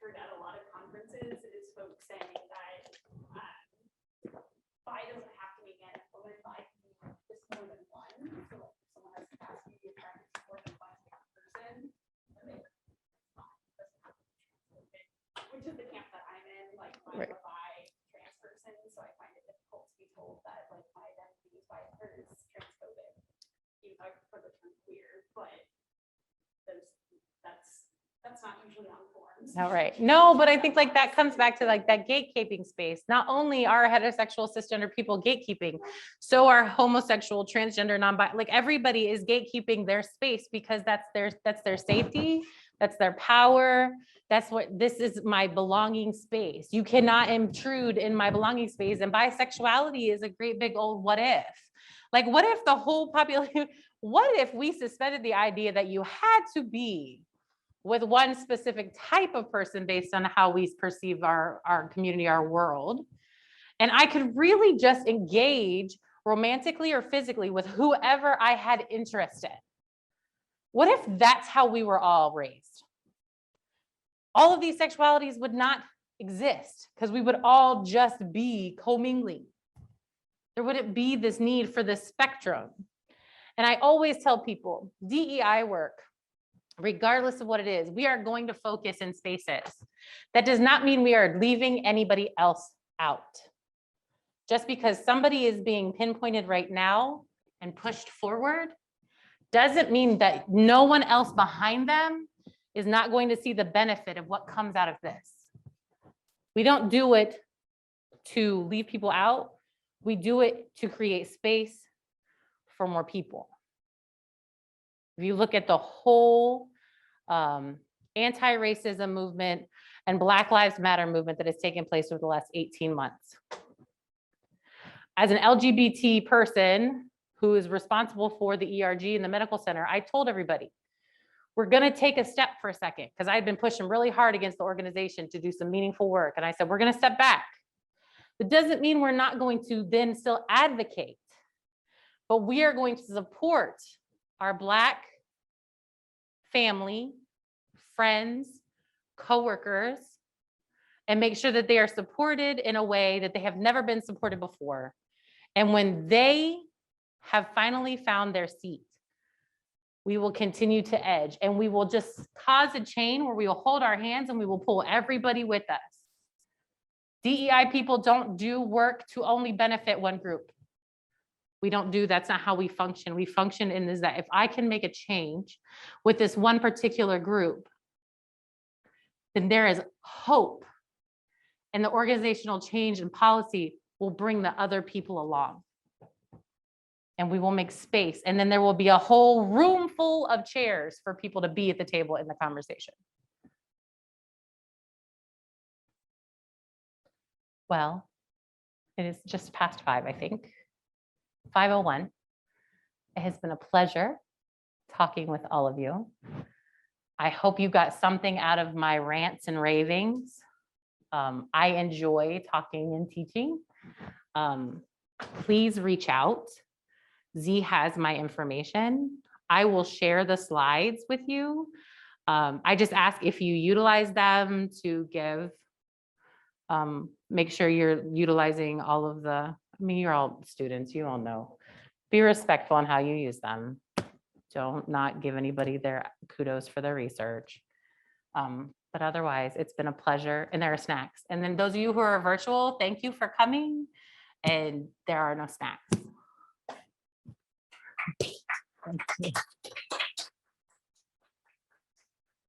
heard at a lot of conferences is folks saying that bi doesn't have to be an woman, bi can be just more than one. So like if someone has capacity to be attracted to more than one person, then they which is the camp that I'm in. Like I'm a bi trans person, so I find it difficult to be told that like my identity is bi or is transphobic. Even though I prefer the term queer, but that's not usually on form. All right. No, but I think like that comes back to like that gatekeeping space. Not only are heterosexual cisgender people gatekeeping, so are homosexual, transgender, non-binary, like everybody is gatekeeping their space because that's their safety, that's their power. That's what this is, my belonging space. You cannot intrude in my belonging space. And bisexuality is a great big old what if. Like, what if the whole population, what if we suspended the idea that you had to be with one specific type of person based on how we perceive our community, our world. And I could really just engage romantically or physically with whoever I had interest in. What if that's how we were all raised? All of these sexualities would not exist because we would all just be commingling. There wouldn't be this need for this spectrum. And I always tell people, DEI work, regardless of what it is, we are going to focus in spaces. That does not mean we are leaving anybody else out. Just because somebody is being pinpointed right now and pushed forward doesn't mean that no one else behind them is not going to see the benefit of what comes out of this. We don't do it to leave people out. We do it to create space for more people. If you look at the whole anti-racism movement and Black Lives Matter movement that has taken place over the last 18 months. As an LGBT person who is responsible for the ERG in the medical center, I told everybody, we're gonna take a step for a second, because I had been pushing really hard against the organization to do some meaningful work. And I said, we're gonna step back. It doesn't mean we're not going to then still advocate, but we are going to support our Black family, friends, coworkers, and make sure that they are supported in a way that they have never been supported before. And when they have finally found their seat, we will continue to edge, and we will just cause a chain where we will hold our hands and we will pull everybody with us. DEI people don't do work to only benefit one group. We don't do, that's not how we function. We function in this, that if I can make a change with this one particular group, then there is hope. And the organizational change and policy will bring the other people along. And we will make space. And then there will be a whole room full of chairs for people to be at the table in the conversation. Well, it is just past 5, I think. 5:01. It has been a pleasure talking with all of you. I hope you got something out of my rants and ravings. I enjoy talking and teaching. Please reach out. Z has my information. I will share the slides with you. I just ask if you utilize them to give, make sure you're utilizing all of the, I mean, you're all students, you all know. Be respectful on how you use them. Don't not give anybody their kudos for their research. But otherwise, it's been a pleasure. And there are snacks. And then those of you who are virtual, thank you for coming. And there are no snacks. Thank you.